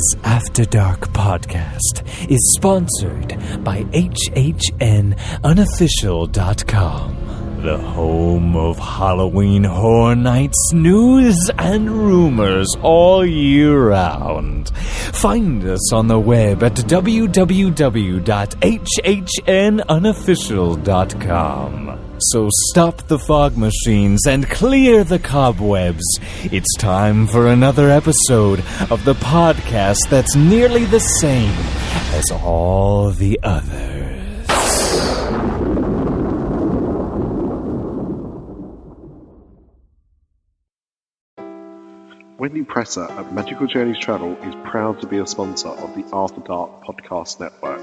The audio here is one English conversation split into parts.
Dis After Dark Podcast is sponsored by Unofficial.com, the home of Halloween Horror Nights news and rumors all year round. Find us on the web at www.hhnunofficial.com. So stop the fog machines and clear the cobwebs. It's time for another episode of the podcast that's nearly the same as all the others. Wendy Presser at Magical Journeys Travel is proud to be a sponsor of the After Dark Podcast Network.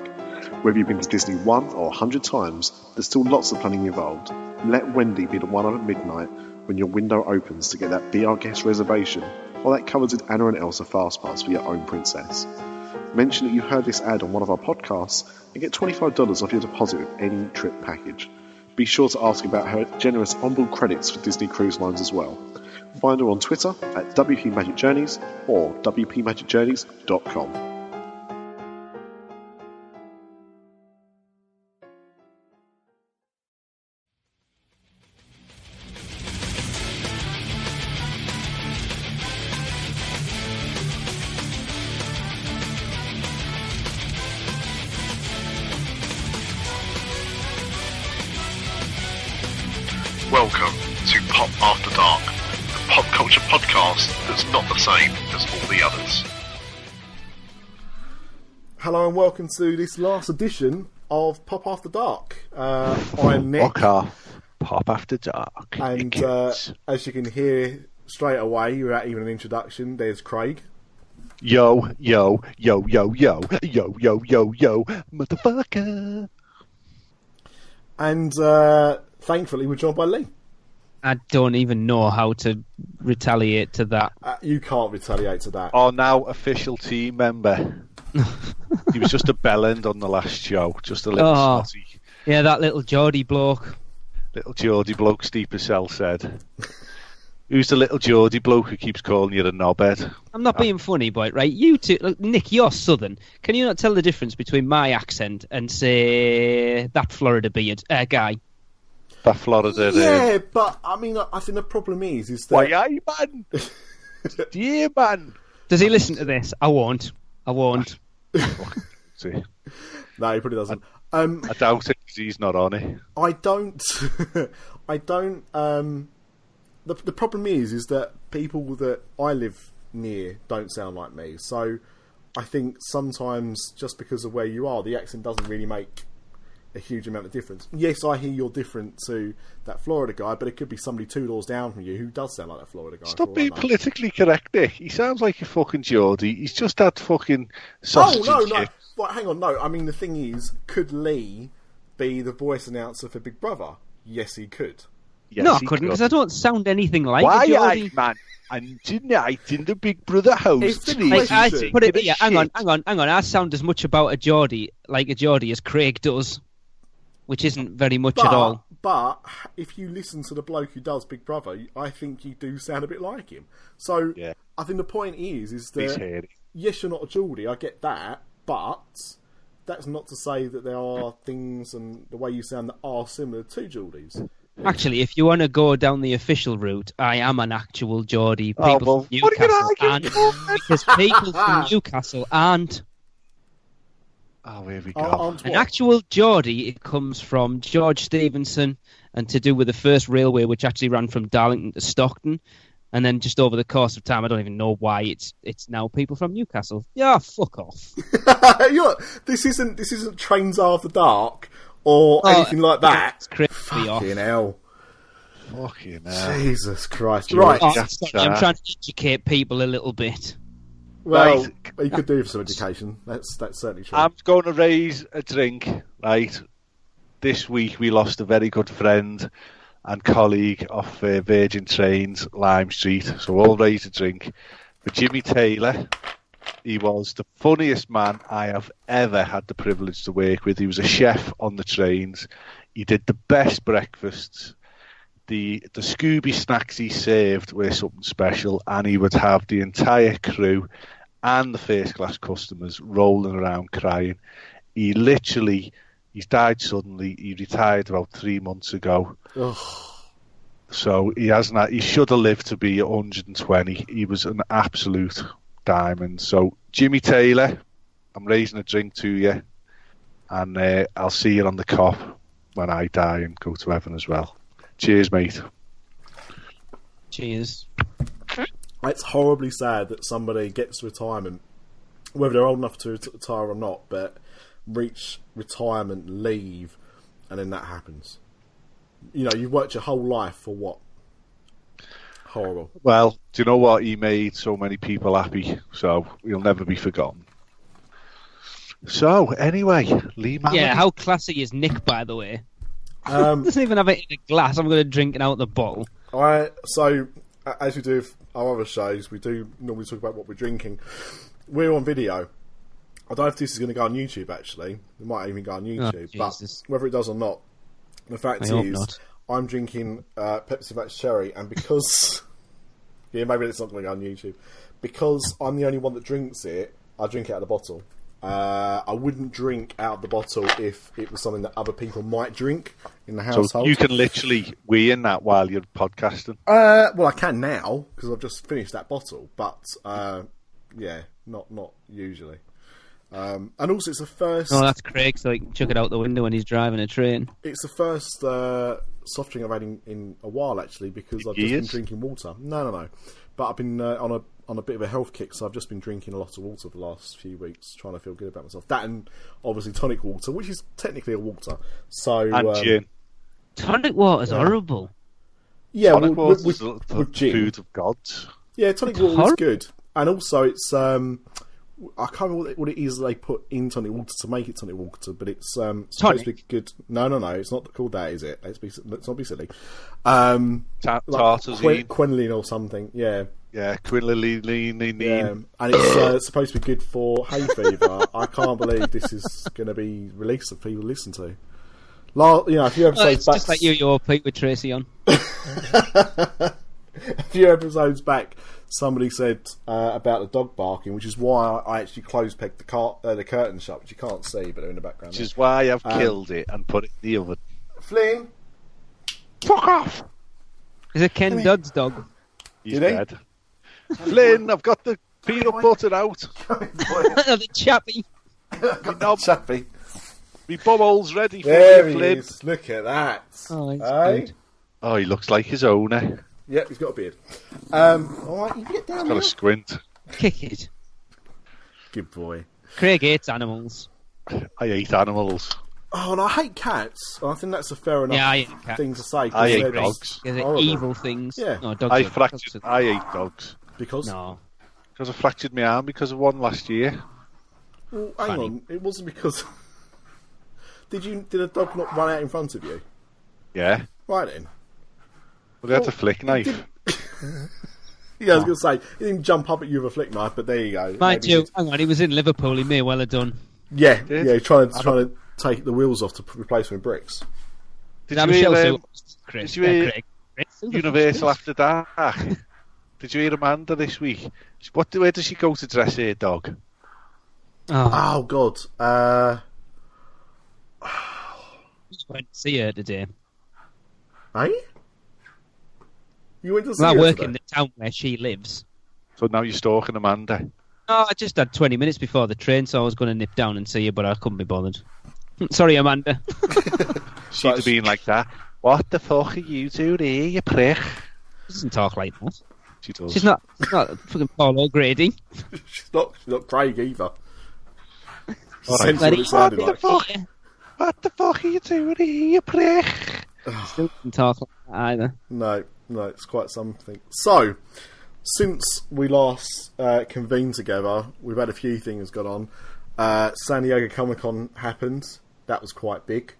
Whether you've been to Disney 1 or 100 times, there's still lots of planning involved. Let Wendy be the one on at midnight when your window opens to get that Be Our Guest reservation or that covered with Anna and Elsa fastpass for your own princess. Mention that you heard this ad on one of our podcasts and get $25 off your deposit with any trip package. Be sure to ask about her generous onboard credits for Disney Cruise Lines as well. Find her on Twitter at WP Magic Journeys or WPMagicJourneys.com. Welcome to Pop After Dark, the pop culture podcast that's not the same as all the others. Hello and welcome to this last edition of Pop After Dark. I'm Nick. Pop After Dark. And as you can hear straight away, without even an introduction, there's Craig. Yo, yo, yo, yo, yo, yo, yo, yo, yo, motherfucker. And thankfully, we're joined by Lee. I don't even know how to retaliate to that. You can't retaliate to that. Our now official team member. He was just a bellend on the last show. Just a little snotty. Yeah, that little Geordie bloke. Little Geordie bloke, Steve Purcell said. Who's the little Geordie bloke who keeps calling you a knobhead? I'm not being funny, boy, right? You two, look, Nick, you're Southern. Can you not tell the difference between my accent and, say, that Florida beard guy? That Florida. Yeah, but I mean, I think the problem is that. Why, aye, man? Yeah, man. Does he listen to this? I won't. See. No, he probably doesn't. I doubt it because he's not on it. I don't. The problem is that people that I live near don't sound like me. So I think sometimes just because of where you are, the accent doesn't really make a huge amount of difference. Yes, I hear you're different to that Florida guy, but it could be somebody 2 doors down from you who does sound like that Florida guy. Stop being politically correct, Nick. He sounds like a fucking Geordie. He's just had fucking sausage. Oh, no. Right, hang on, no. I mean, the thing is, could Lee be the voice announcer for Big Brother? Yes, he could. Yes, no, I couldn't, because I don't sound anything like a Geordie. Why, man? And tonight in the Big Brother house, hang on. I sound as much about a Geordie as Craig does, which isn't very much at all. But if you listen to the bloke who does Big Brother, I think you do sound a bit like him. So yeah. I think the point is that yes, you're not a Geordie, I get that, but that's not to say that there are things and the way you sound that are similar to Geordies. Actually, if you want to go down the official route, I am an actual Geordie. People from Newcastle aren't. Because people from Newcastle aren't. Oh, here we go. An actual Geordie, it comes from George Stephenson and to do with the first railway, which actually ran from Darlington to Stockton. And then just over the course of time, I don't even know why it's now people from Newcastle. Yeah, fuck off. This isn't Trains After Dark or anything like that. Fucking hell. Fucking hell. Jesus Christ. Right. I'm trying to educate people a little bit. Well, you could do for some education. That's certainly true. I'm going to raise a drink, right? This week we lost a very good friend and colleague off Virgin Trains, Lime Street. So we'll raise a drink for Jimmy Taylor. He was the funniest man I have ever had the privilege to work with. He was a chef on the trains. He did the best breakfasts. The Scooby snacks he served were something special, and he would have the entire crew and the first-class customers rolling around crying. He's died suddenly. He retired about 3 months ago. Ugh. So he should have lived to be 120. He was an absolute diamond. So, Jimmy Taylor, I'm raising a drink to you, and I'll see you on the cop when I die and go to heaven as well. Cheers, mate. Cheers. It's horribly sad that somebody gets to retirement, whether they're old enough to retire or not, but reach retirement, leave, and then that happens. You know, you've worked your whole life for what? Horrible. Well, do you know what? He made so many people happy, so he'll never be forgotten. So, anyway, Lee Mallory. Yeah, how classy is Nick, by the way? Doesn't even have it in a glass. I'm going to drink it out of the bottle. So, as we do with our other shows, we do normally talk about what we're drinking. We're on video. I don't know if this is going to go on YouTube, actually. It might even go on YouTube. But whether it does or not, the fact is, I'm drinking Pepsi Max Cherry, and because... yeah, maybe it's not going to go on YouTube. Because I'm the only one that drinks it, I drink it out of the bottle. I wouldn't drink out of the bottle if it was something that other people might drink in the household. So you can literally wee in that while you're podcasting? Well, I can now, because I've just finished that bottle. But, yeah, not usually. And also, it's the first... Oh, that's Craig, so he can chuck it out the window when he's driving a train. It's the first soft drink I've had in a while, actually, because I've just been drinking water. No. But I've been on a bit of a health kick, so I've just been drinking a lot of water the last few weeks, trying to feel good about myself. That and, obviously, tonic water, which is technically a water. So, and gin. Tonic water's horrible. Yeah, tonic water is with gin. Food of gods. Yeah, tonic water is good. And also, it's... I can't remember what it is they put in tonic water to make it tonic water, but it's supposed to be good. No, it's not called that, is it? Let's not be silly. Tartazine. Quinolene or something, yeah. Yeah, quinolene. Yeah, and it's supposed to be good for hay fever. I can't believe this is going to be released for people to listen to. A few episodes back... just like your Pete with Tracy on. A few episodes back, somebody said about the dog barking, which is why I actually close-pegged the curtain shut, which you can't see, but they're in the background. Which is why I've killed it and put it in the oven. Flynn! Fuck off! Is it Ken Dodd's dog? He's dead. Flynn, I've got the peanut butter out. The chappy. Chappy. Me bubbles ready for there you, Flynn. He is. Look at that. Oh, he's good. Oh, he looks like his owner. Yep, he's got a beard. Alright, you can get down. He's got a squint. Kick it. Good boy. Craig hates animals. I hate animals. Oh, and I hate cats. I think that's a fair enough thing to say. I hate dogs. They're evil things. Yeah. No, dogs I hate dogs. Because? No. Because I fractured my arm because of one last year. Well, hang on. It wasn't because... Did a dog not run out in front of you? Yeah. Right then. Well, they had a flick knife. Yeah, I was going to say, he didn't jump up at you with a flick knife, but there you go. Mind you, hang on, he was in Liverpool, he may well have done. Yeah, trying to take the wheels off to replace them with bricks. Did you hear Universal After Dark? Did you hear Amanda this week? Where does she go to dress her dog? Oh God. Just went to see her today. Eh? You went to see her today? I work in the town where she lives. So now you're stalking Amanda? No, I just had 20 minutes before the train, so I was going to nip down and see her, but I couldn't be bothered. Sorry, Amanda. She'd have been like that. What the fuck are you doing here, you prick? She doesn't talk like that. She does. She's not fucking Paul O'Grady. She's not Craig either. What the fuck are you doing here, you prick? Still doesn't talk like that either. No, it's quite something. So, since we last convened together, we've had a few things gone on. San Diego Comic-Con happened. That was quite big.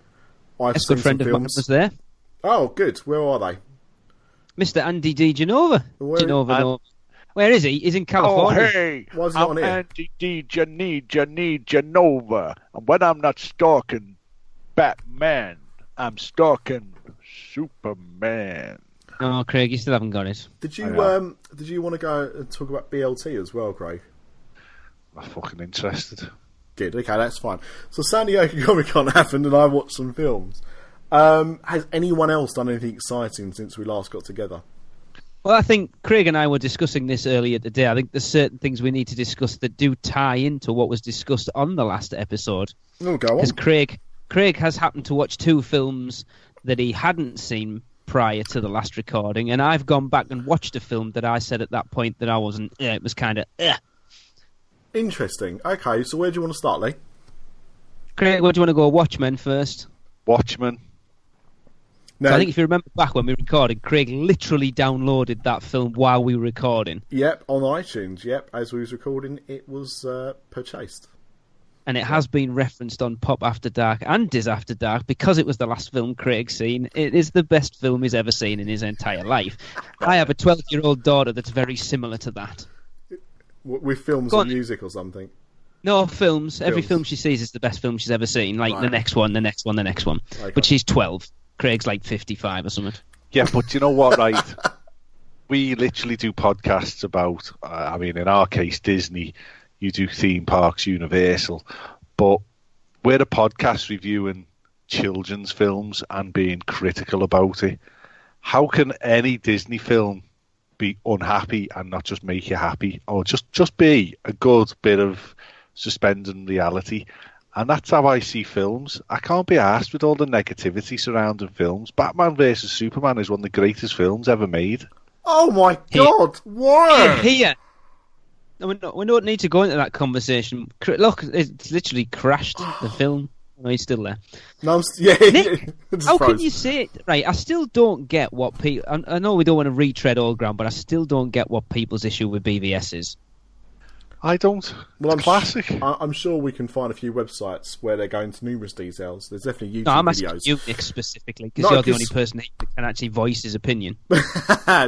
I've seen a friend some of mine films. was there. Oh, good. Where are they? Mr. Andy D. Genova. No. Where is he? He's in California. Oh, hey, why is he not I'm here? Andy D. Genova. And when I'm not stalking Batman, I'm stalking Superman. Oh, Craig, you still haven't got it. Did you want to go and talk about BLT as well, Craig? fucking interested. Good, okay, that's fine. So San Diego Comic-Con happened and I watched some films. Has anyone else done anything exciting since we last got together? Well, I think Craig and I were discussing this earlier today. I think there's certain things we need to discuss that do tie into what was discussed on the last episode. Oh, go on. Because Craig has happened to watch 2 films that he hadn't seen prior to the last recording, and I've gone back and watched a film that I said at that point that I wasn't. It was kind of. Interesting. Okay, so where do you want to start, Lee? Craig, what do you want to go? Watchmen first. Watchmen. No. So I think if you remember back when we recorded, Craig literally downloaded that film while we were recording. Yep, on iTunes. Yep, as we was recording, it was purchased. And it has been referenced on Pop After Dark and Dis After Dark because it was the last film Craig's seen. It is the best film he's ever seen in his entire life. I have a 12-year-old daughter that's very similar to that. With films or music or something? No, films. Every film she sees is the best film she's ever seen. Like the next one, the next one, the next one. Okay. But she's 12. Craig's like 55 or something. Yeah, but you know what, right? We literally do podcasts about, in our case, Disney. You do theme parks, Universal. But we're a podcast reviewing children's films and being critical about it. How can any Disney film be unhappy and not just make you happy? Or just be a good bit of suspending reality? And that's how I see films. I can't be arsed with all the negativity surrounding films. Batman vs Superman is one of the greatest films ever made. Oh my God! What? Here. No, we don't need to go into that conversation. Look, it's literally crashed the film. No, he's still there. No, Nick, how froze. can you say it? Right, I still don't get what people... I know we don't want to retread old ground, but I still don't get what people's issue with BVS is. I don't. Well, it's classic. I'm sure we can find a few websites where they go into numerous details. There's definitely YouTube no, I'm videos. asking you, Nick, specifically, because you're the only person that can actually voice his opinion.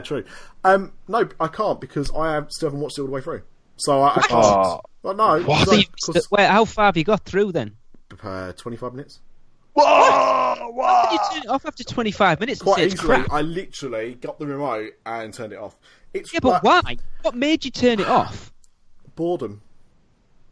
True. No, I can't, because I still haven't watched it all the way through. So I can't. Well, no. What? How far have you got through then? 25 minutes. Whoa! How can you turn it off after 25 minutes? Quite and say easily. it's crap? I literally got the remote and turned it off. Yeah, but why? What made you turn it off? Boredom.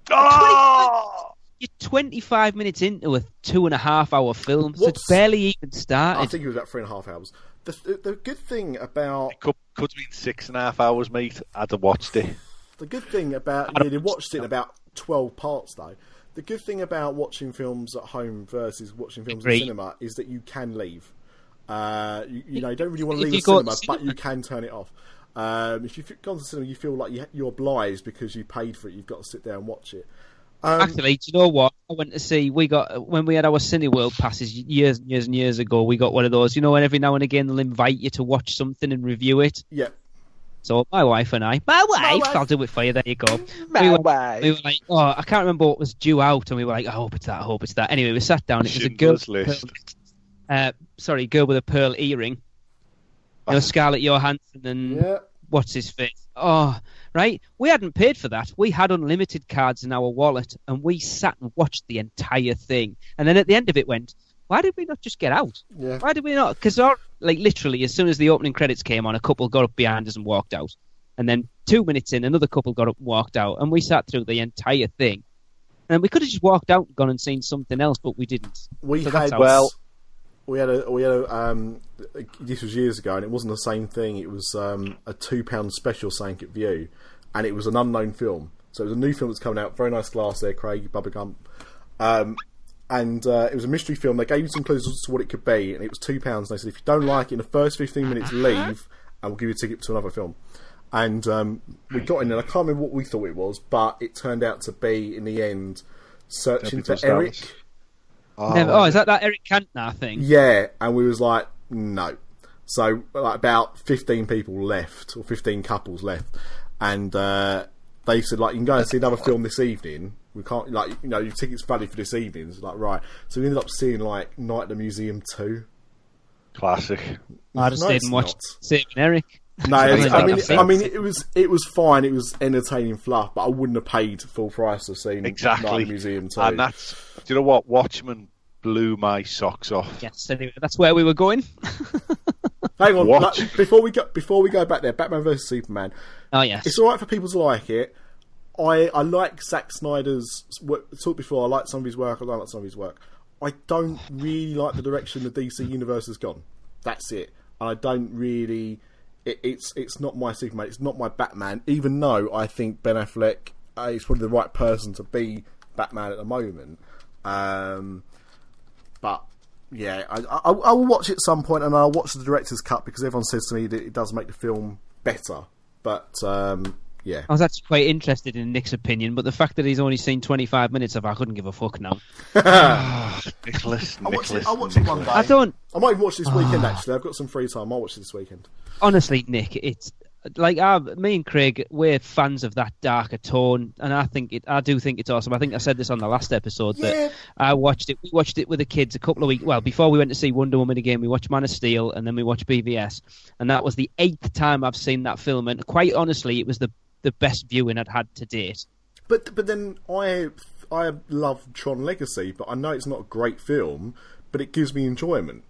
You're 25 minutes into a 2.5-hour film, so it's barely even started. I think it was about 3.5 hours. The good thing about... It could have been 6.5 hours, mate. I'd have watched it. The good thing about... They watched it in about 12 parts, though. The good thing about watching films at home versus watching films in cinema is that you can leave. You don't really want to leave the cinema, but you can turn it off. If you go to the cinema, you feel like you're obliged because you paid for it. You've got to sit there and watch it. Actually, do you know what? I went to see. When we had our Cineworld passes years and years and years ago. We got one of those. You know, when every now and again they'll invite you to watch something and review it. Yeah. So my wife and I, I'll do it for you. There you go. We were like, I can't remember what was due out, and we were like, I hope it's that. Anyway, we sat down. It was a girl. Girl with a pearl earring. You know, Scarlett Johansson and what's his face? Oh, right. We hadn't paid for that. We had unlimited cards in our wallet, and we sat and watched the entire thing. And then at the end of it went, why did we not just get out? Yeah. Why did we not? Because literally, as soon as the opening credits came on, a couple got up behind us and walked out. And then 2 minutes in, another couple got up and walked out, and we sat through the entire thing. And we could have just walked out and gone and seen something else, but we didn't. We had this was years ago, and it wasn't the same thing. It was a £2 special sank at View, and it was an unknown film. So it was a new film that's coming out. Very nice glass there, Craig, bubblegum. And it was a mystery film. They gave you some clues as to what it could be, and it was £2. And they said, if you don't like it in the first 15 minutes, leave, and we'll give you a ticket to another film. And we got in there. I can't remember what we thought it was, but it turned out to be, in the end, Searching for Eric. Is that Eric Cantona thing? Yeah, and we was like, no. So about 15 people left, or 15 couples left, and they said, you can go and see another film this evening. We can't, your ticket's valid for this evening. It's right. So we ended up seeing Night at the Museum 2. Classic. I just didn't watch Saving Eric. No, I mean, it was fine. It was entertaining fluff, but I wouldn't have paid full price to see Night at the Museum 2. And that's, do you know what? Watchmen blew my socks off. Yes, anyway, that's where we were going. Hang on, before we go back there, Batman vs Superman. Oh yes, it's all right for people to like it. I like Zack Snyder's work. I talked before, I like some of his work, I don't like some of his work. I don't really like the direction the DC universe has gone. That's it. I don't really... It's not my Superman, it's not my Batman, even though I think Ben Affleck is probably the right person to be Batman at the moment. But yeah, I will watch it at some point, and I'll watch the director's cut because everyone says to me that it does make the film better. But yeah, I was actually quite interested in Nick's opinion, but the fact that he's only seen 25 minutes of it, I couldn't give a fuck now. Nicholas. I'll watch it one day. I might even watch this weekend. Actually, I've got some free time. I'll watch it this weekend. Honestly, Nick, it's like me and Craig, we're fans of that darker tone, and I do think it's awesome. I think I said this on the last episode that I watched it. We watched it with the kids a couple of weeks. Well, before we went to see Wonder Woman again, we watched Man of Steel, and then we watched BVS, and that was the 8th time I've seen that film. And quite honestly, it was the best viewing I'd had to date. But then I love Tron Legacy, but I know it's not a great film, but it gives me enjoyment.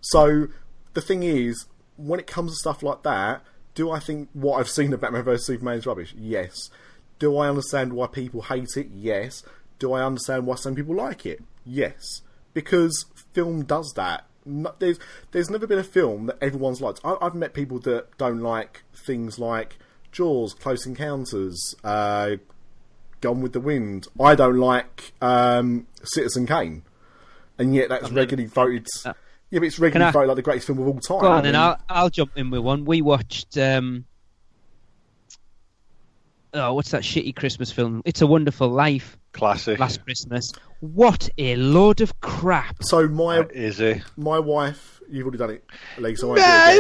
So the thing is, when it comes to stuff like that, do I think what I've seen of Batman vs Superman is rubbish? Yes. Do I understand why people hate it? Yes. Do I understand why some people like it? Yes. Because film does that. There's never been a film that everyone's liked. I've met people that don't like things like Jaws, Close Encounters, Gone with the Wind. I don't like Citizen Kane. And yet that's regularly voted... Yeah, but it's regularly voted like the greatest film of all time. Go on, and I'll jump in with one. We watched... what's that shitty Christmas film? It's a Wonderful Life. Classic. Last Christmas. What a load of crap. So my wife... You've already done it, Lee, so I won't do it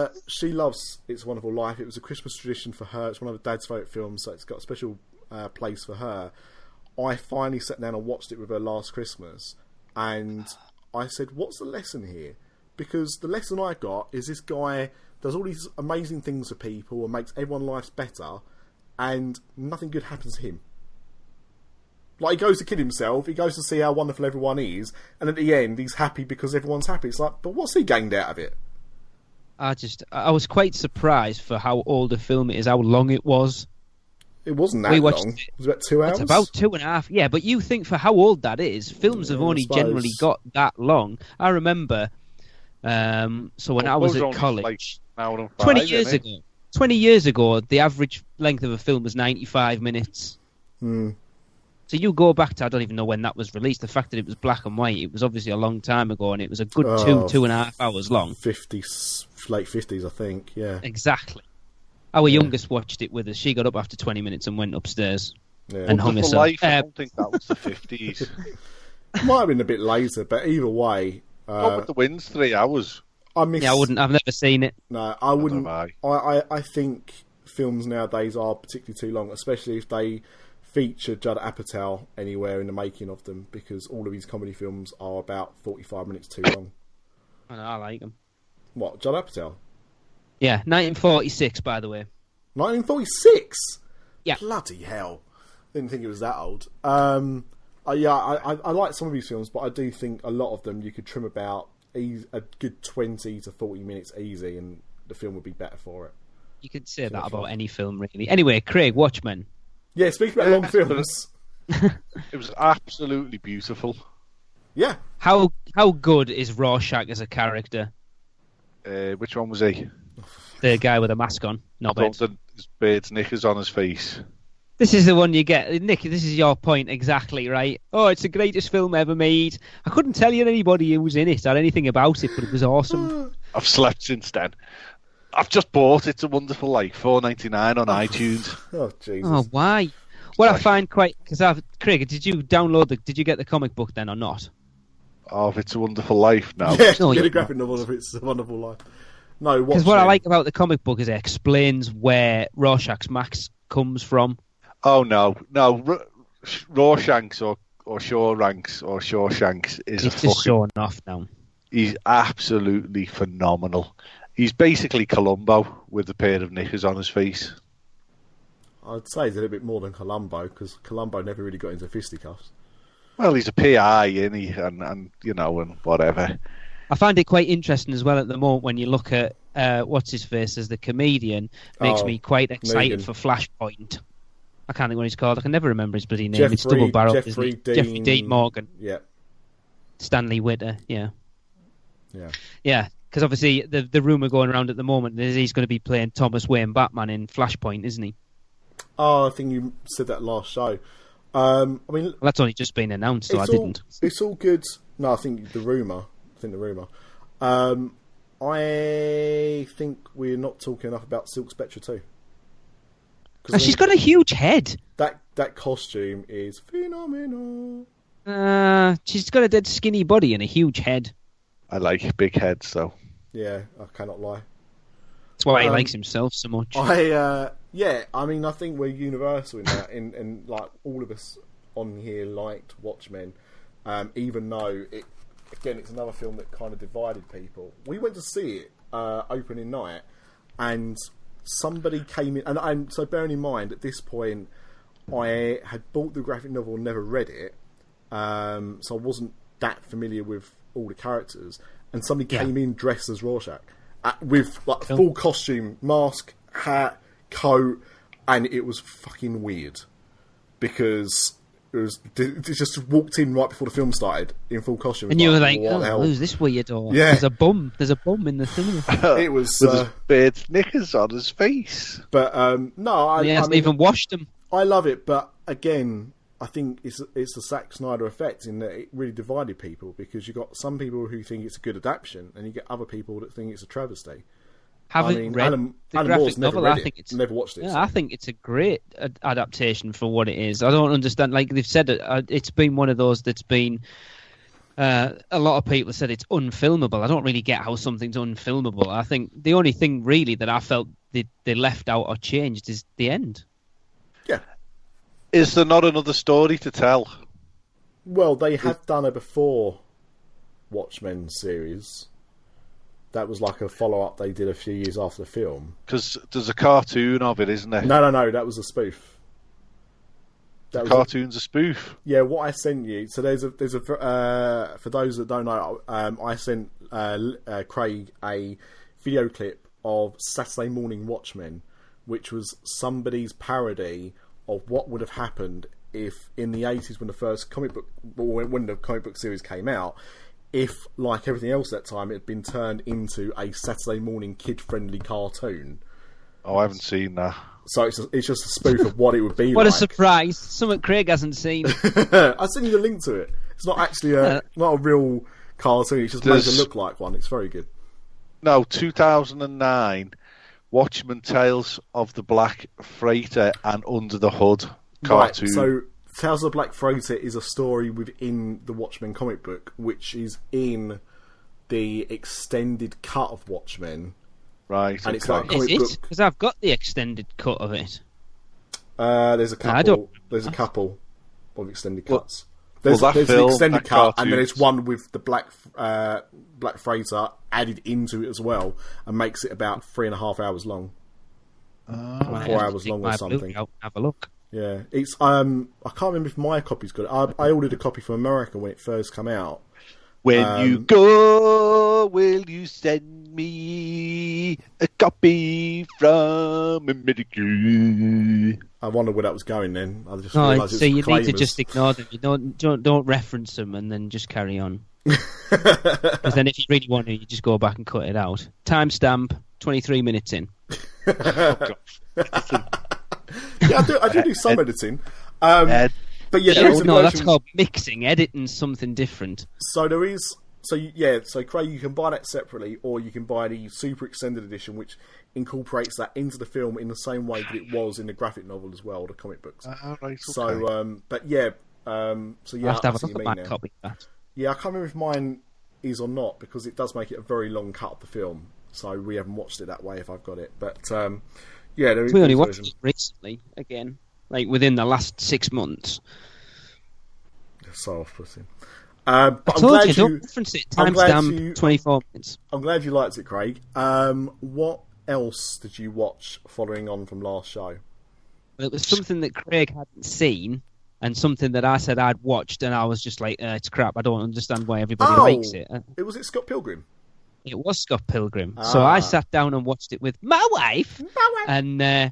again. She loves It's a Wonderful Life. It was a Christmas tradition for her. It's one of her dad's favourite films, so it's got a special place for her. I finally sat down and watched it with her last Christmas, and I said, what's the lesson here? Because the lesson I got is this guy does all these amazing things for people and makes everyone's lives better, and nothing good happens to him. Like, he goes to kill himself, he goes to see how wonderful everyone is, and at the end, he's happy because everyone's happy. It's like, but what's he gained out of it? I was quite surprised for how old a film it is, how long it was. It wasn't that long. It was about 2 hours? It's about 2.5. Yeah, but you think for how old that is, films have only generally got that long. I remember, so when I was at college, like 20 years ago, the average length of a film was 95 minutes. So you go back to, I don't even know when that was released, the fact that it was black and white, it was obviously a long time ago, and it was a good 2.5 hours long. Late 50s, I think, yeah. Exactly. Our youngest watched it with us. She got up after 20 minutes and went upstairs and hung herself. Life, I don't think that was the 50s. Might have been a bit later, but either way... Gone with the Wind's 3 hours. I've never seen it. No, I wouldn't... I think films nowadays are particularly too long, especially if they feature Judd Apatow anywhere in the making of them, because all of these comedy films are about 45 minutes too long. I like them. What, Judd Apatow? Yeah, 1946, by the way. 1946? Yeah. Bloody hell. Didn't think it was that old. I like some of these films, but I do think a lot of them you could trim about a good 20 to 40 minutes easy, and the film would be better for it. You could say that about any film, really. Anyway, Craig, Watchmen. Yeah, speaking about long films. It was absolutely beautiful. Yeah. How good is Rorschach as a character? Which one was he? The guy with a mask on. His beard's knickers on his face. This is the one you get. Nick, this is your point exactly, right? Oh, it's the greatest film ever made. I couldn't tell you anybody who was in it or anything about it, but it was awesome. I've slept since then. I've just bought It's a Wonderful Life, $4.99 on iTunes. Oh, Jesus. Oh, why? Well, I find quite... Because Craig, did you get the comic book then or not? Oh, It's a Wonderful Life now. Yeah, get a graphic novel of It's a Wonderful Life. No, because what I like about the comic book is it explains where Rorschach's mask comes from. Oh, no. Rorschach's or Shawshanks or Shawshanks is He's just showing off now. He's absolutely phenomenal. He's basically Columbo with a pair of knickers on his face. I'd say he's a little bit more than Columbo, because Columbo never really got into fisticuffs. Well, he's a PI, isn't he? And whatever. I find it quite interesting as well at the moment when you look at what's his face as the comedian makes me quite excited for Flashpoint. I can't think what he's called. I can never remember his bloody name. It's double barrel. Jeffrey Dean Morgan. Yeah. Stanley Witter. Yeah. Yeah. Yeah. Because obviously the rumour going around at the moment is he's going to be playing Thomas Wayne Batman in Flashpoint, isn't he? Oh, I think you said that last show. I mean, well, that's only just been announced, so I didn't. It's all good. No, I think the rumour. I think we're not talking enough about Silk Spectre too. She's got a huge head. That costume is phenomenal. She's got a dead skinny body and a huge head. I like big heads, though. Yeah, I cannot lie. That's why he likes himself so much. I mean, I think we're universal in that. And like all of us on here liked Watchmen, even though it's another film that kind of divided people. We went to see it opening night, and somebody came in, and so bearing in mind at this point, I had bought the graphic novel and never read it, so I wasn't that familiar with all the characters, and somebody came in dressed as Rorschach with like full costume, mask, hat, coat, and it was fucking weird because it just walked in right before the film started in full costume, and you were like, "Oh, who's this weirdo?" Yeah, there's a bum in the cinema. It was with his beard knickers on his face, but no, he hasn't even washed them. I love it, but again, I think it's the Zack Snyder effect in that it really divided people because you got some people who think it's a good adaptation, and you get other people that think it's a travesty. Having read Alan the graphic novel, I think it's never watched it. Yeah, so. I think it's a great adaptation for what it is. I don't understand. Like they've said, it's been one of those that's been. A lot of people said it's unfilmable. I don't really get how something's unfilmable. I think the only thing really that I felt they left out or changed is the end. Yeah. Is there not another story to tell? Well, they have done a before Watchmen series. That was like a follow-up they did a few years after the film. Because there's a cartoon of it, isn't there? No, that was a spoof. The cartoon's a spoof. Yeah, what I sent you. So there's a for those that don't know, I sent Craig a video clip of Saturday Morning Watchmen, which was somebody's parody of what would have happened if in the 80s when the first comic book, when the comic book series came out, if, like everything else at that time, it had been turned into a Saturday morning kid-friendly cartoon. Oh, I haven't seen that. So it's just a spoof of what it would be what like. A surprise. Something Craig hasn't seen. I'll send you the link to it. It's not actually not a real cartoon. It's just made to look like one. It's very good. No, 2009, Watchmen Tales of the Black Freighter and Under the Hood cartoon. Right, so Tales of the Black Freighter is a story within the Watchmen comic book, which is in the extended cut of Watchmen. Right, and it's like a comic book. Because I've got the extended cut of it. There's a couple. There's a couple of extended cuts. There's an extended cut, and then there's one with the Black Freighter added into it as well, and makes it about 3.5 hours long, 4 hours long or something. Have a look. Yeah, it's I can't remember if my copy's got it. I ordered a copy from America when it first came out. When you go, will you send me a copy from America? I wonder where that was going then. I just realised so you need to just ignore them. You don't reference them and then just carry on. Because then if you really want to, you just go back and cut it out. Timestamp 23 minutes in. Yeah, I do some editing. But yeah, that's called mixing. Editing's something different. So there is, so Craig, you can buy that separately, or you can buy the super extended edition, which incorporates that into the film in the same way that it was in the graphic novel as well, the comic books. Right, okay. So, but yeah, so yeah, I have to have a look at my copy. Yeah, I can't remember if mine is or not because it does make it a very long cut of the film. So we haven't watched it that way if I've got it, but yeah, there is. We only watched it recently again. Like within the last 6 months. So off-putting. But I told you, don't reference it. Timestamp 24 minutes. I'm glad you liked it, Craig. What else did you watch following on from last show? Well, it was something that Craig hadn't seen and something that I said I'd watched, and I was just like, it's crap. I don't understand why everybody likes it. Was it Scott Pilgrim? It was Scott Pilgrim. So I sat down and watched it with my wife. And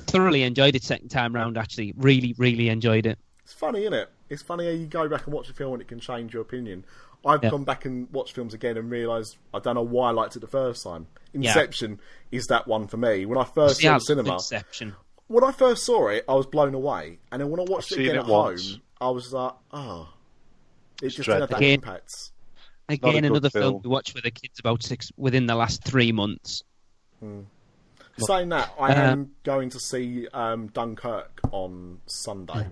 thoroughly enjoyed it second time round, actually. Really, really enjoyed it. It's funny, isn't it? It's funny how you go back and watch a film and it can change your opinion. I've gone back and watched films again and realised I don't know why I liked it the first time. Inception is that one for me. When I first saw the cinema, Inception. When I first saw it, I was blown away. And then when I watched it again at home, I was like, it just didn't have that impact. Again, another film we watched with the kids within the last 3 months. Saying that, I am going to see Dunkirk on Sunday.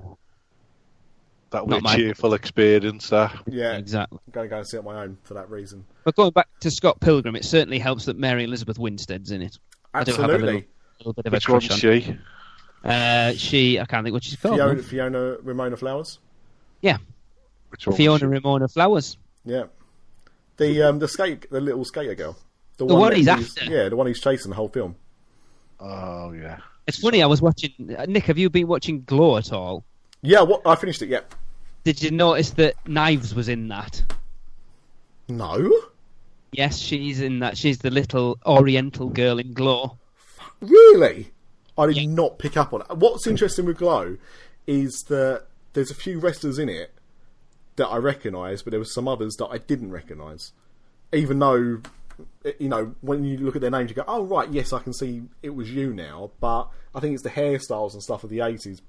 That will be a cheerful experience, that. Yeah, exactly. I'm going to go and see it on my own for that reason. But going back to Scott Pilgrim, it certainly helps that Mary Elizabeth Winstead's in it. Absolutely. I do have a little bit of Which a crush one's on. she? I can't think what she's called. Fiona Ramona Flowers? Yeah. Which one Fiona Ramona Flowers. Yeah. The little skater girl. The one he's after. Yeah, the one he's chasing the whole film. Oh, yeah. It's funny, I was watching... Nick, have you been watching Glow at all? Yeah, I finished it, yeah. Did you notice that Knives was in that? No. Yes, she's in that. She's the little Oriental girl in Glow. Really? I did not pick up on it. What's interesting with Glow is that there's a few wrestlers in it that I recognise, but there were some others that I didn't recognise. Even though, when you look at their names, you go, oh, right, yes, I can see it was you now. But I think it's the hairstyles and stuff of the 80s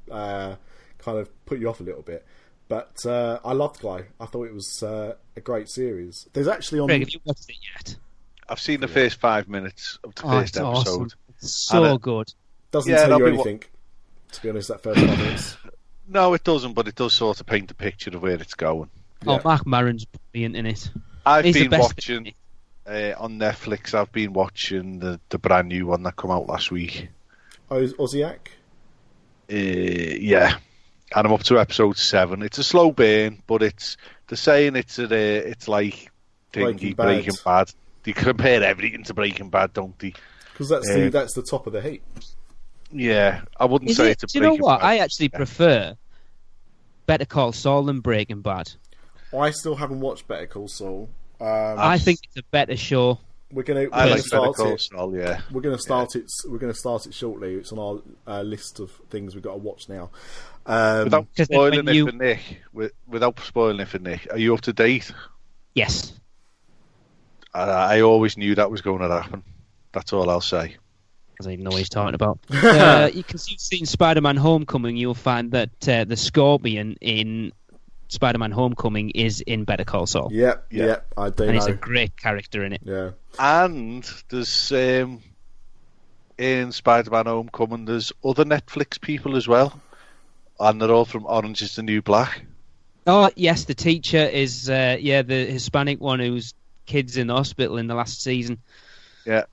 kind of put you off a little bit. But I loved Glow. I thought it was a great series. There's actually on... Greg, have you watched it yet? I've seen the first 5 minutes of the first episode. Awesome. It's so good. Doesn't tell you anything, to be honest, that first 5 minutes. No, it doesn't, but it does sort of paint a picture of where it's going. Oh, Mark Maron's brilliant in it. I've been watching on Netflix. I've been watching the brand new one that came out last week. Ozziak? Yeah, and I'm up to episode 7. It's a slow burn, but they're saying it's like Breaking Bad. They compare everything to Breaking Bad, don't they? Because that's the top of the heap. Yeah, I wouldn't say it's a Breaking Bad. Do you know what? I actually prefer Better Call Saul than Breaking Bad. I still haven't watched Better Call Saul. I think it's a better show. We're going to start it. Yeah. We're going to start it. We're going to start it shortly. It's on our list of things we've got to watch now. Without spoiling it for Nick, are you up to date? Yes. I always knew that was going to happen. That's all I'll say. I don't even know what he's talking about. You can see, seen Spider-Man Homecoming, you'll find that the Scorpion in Spider-Man Homecoming is in Better Call Saul. Yep, I do know. And he's a great character in it. Yeah. And there's in Spider-Man Homecoming, there's other Netflix people as well, and they're all from Orange Is the New Black. Oh yes, the teacher is the Hispanic one whose kid's in the hospital in the last season. Yeah.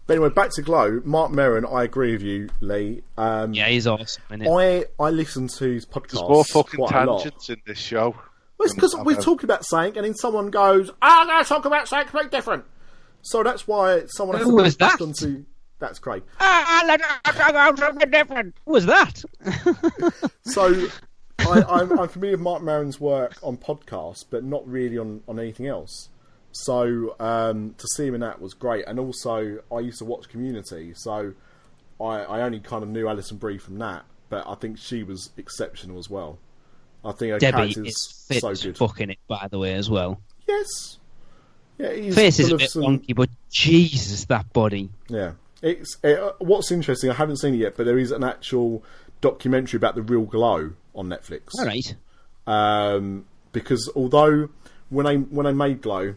But anyway, back to Glow. Mark Maron, I agree with you, Lee. Yeah, he's awesome, isn't it? I listen to his podcast. There's more fucking quite tangents in this show. Well, it's because we're talking about something, and then someone goes, I'm going to talk about something completely different. So that's why someone has to was that? onto... That's Craig. Let's talk about something different. Who was that? So I'm familiar with Mark Maron's work on podcasts, but not really on anything else. So to see him in that was great. And also, I used to watch Community, so I only kind of knew Alison Brie from that, but I think she was exceptional as well. I think her Debbie character's is fit so as good. fuck in it, by the way, as well. Yes. Yeah, he's face is full a of bit some... wonky, but Jesus, that body. Yeah. What's interesting, I haven't seen it yet, but there is an actual documentary about the real Glow on Netflix. All right. Because although when they made Glow,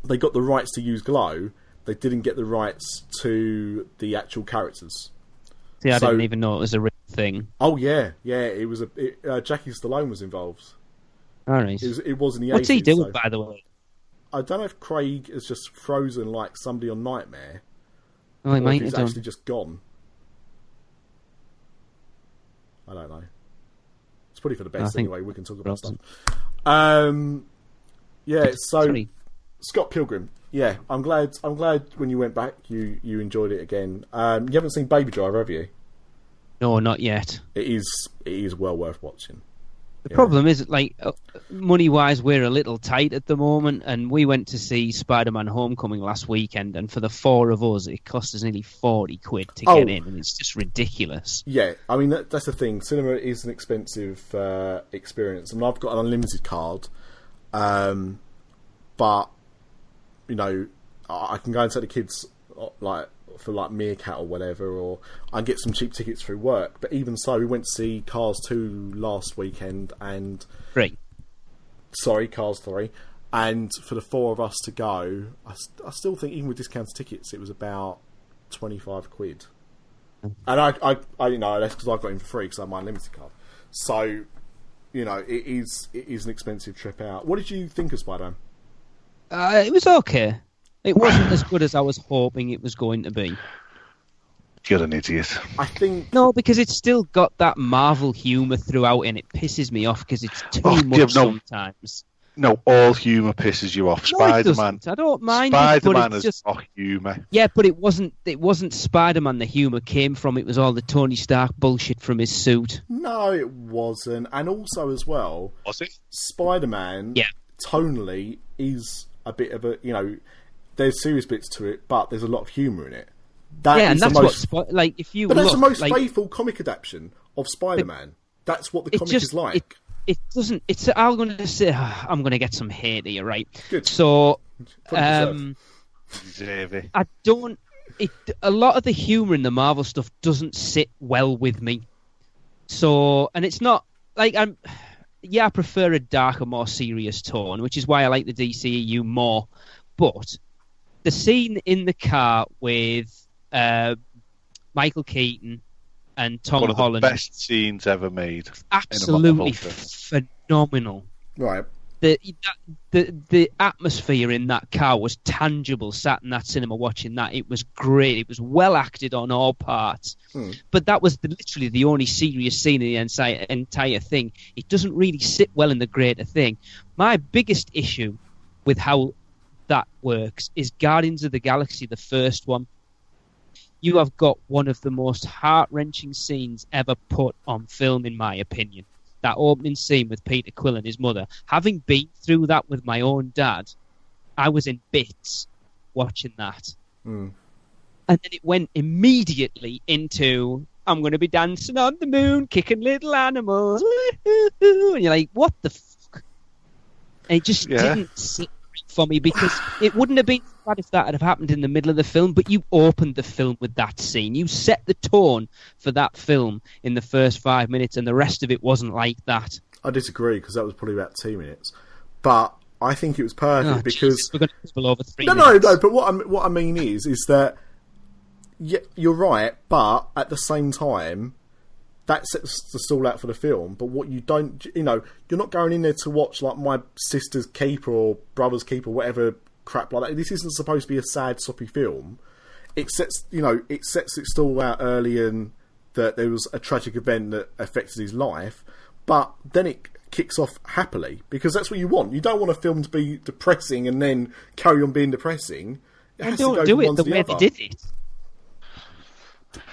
they got the rights to use Glow, they didn't get the rights to the actual characters. See, I didn't even know it was a real thing. Oh yeah, it was Jackie Stallone was involved. All right. It was in the 80s. What's he doing, by the way? I don't know if Craig is just frozen like somebody on Nightmare. Oh, he or might if he's have actually done. just gone. I don't know. It's probably for the best anyway. We can talk about stuff. Yeah. So Sorry. Scott Pilgrim. Yeah, I'm glad when you went back, you enjoyed it again. You haven't seen Baby Driver, have you? No, not yet. It is well worth watching. The problem is, like, money-wise, we're a little tight at the moment, and we went to see Spider-Man Homecoming last weekend, and for the four of us, it cost us nearly 40 quid to get in, and it's just ridiculous. Yeah, I mean, that's the thing. Cinema is an expensive experience. I mean, I've got an unlimited card, but, you know, I can go and take the kids, like, for like Meerkat or whatever, or I can get some cheap tickets through work. But even so, we went to see Cars 2 last weekend, and Cars 3, and for the four of us to go, I still think even with discounted tickets, it was about 25 quid. And I you know, that's because I got in for free because I have my unlimited card. So, you know, it is an expensive trip out. What did you think of Spider-Man? It was okay. It wasn't as good as I was hoping it was going to be. You're an idiot. I think... No, because it's still got that Marvel humour throughout, and it pisses me off because it's too much sometimes. No, all humour pisses you off. No, Spider-Man. I don't mind Spider-Man is just got humour. Yeah, but it wasn't Spider-Man the humour came from. It was all the Tony Stark bullshit from his suit. No, it wasn't. And also as well... Was it? Spider-Man, tonally, is a bit of a... You know, there's serious bits to it, but there's a lot of humour in it. And that's like if you. But look, that's the most like, faithful comic adaptation of Spider-Man. That's what the comic is like. It doesn't. It's. I'm going to say. I'm going to get some hate here, right? Good. So, I don't. A lot of the humour in the Marvel stuff doesn't sit well with me. So, and it's not like I prefer a darker, more serious tone, which is why I like the DCEU more. But the scene in the car with Michael Keaton and Tom Holland... One of the best scenes ever made. Absolutely phenomenal. Right. The atmosphere in that car was tangible, sat in that cinema watching that. It was great. It was well acted on all parts. But that was literally the only serious scene in the entire thing. It doesn't really sit well in the greater thing. My biggest issue with how that works is Guardians of the Galaxy, the first one. You have got one of the most heart-wrenching scenes ever put on film, in my opinion. That opening scene with Peter Quill and his mother. Having been through that with my own dad, I was in bits watching that. And then it went immediately into, I'm going to be dancing on the moon, kicking little animals. And you're like, what the fuck? And it just didn't sit for me, because it wouldn't have been bad if that had happened in the middle of the film, but you opened the film with that scene. You set the tone for that film in the first 5 minutes, and the rest of it wasn't like that. I disagree, because that was probably about 2 minutes. But I think it was perfect because... We're going to spill over 3 minutes. No, but what I mean is that you're right, but at the same time, that sets the stall out for the film. But what you don't, you know, you're not going in there to watch like My Sister's Keeper or Brother's Keeper or whatever crap like that. This isn't supposed to be a sad, soppy film. It sets its stall out early, and that there was a tragic event that affected his life, but then it kicks off happily, because that's what you want. You don't want a film to be depressing and then carry on being depressing. And don't do it the way they did it.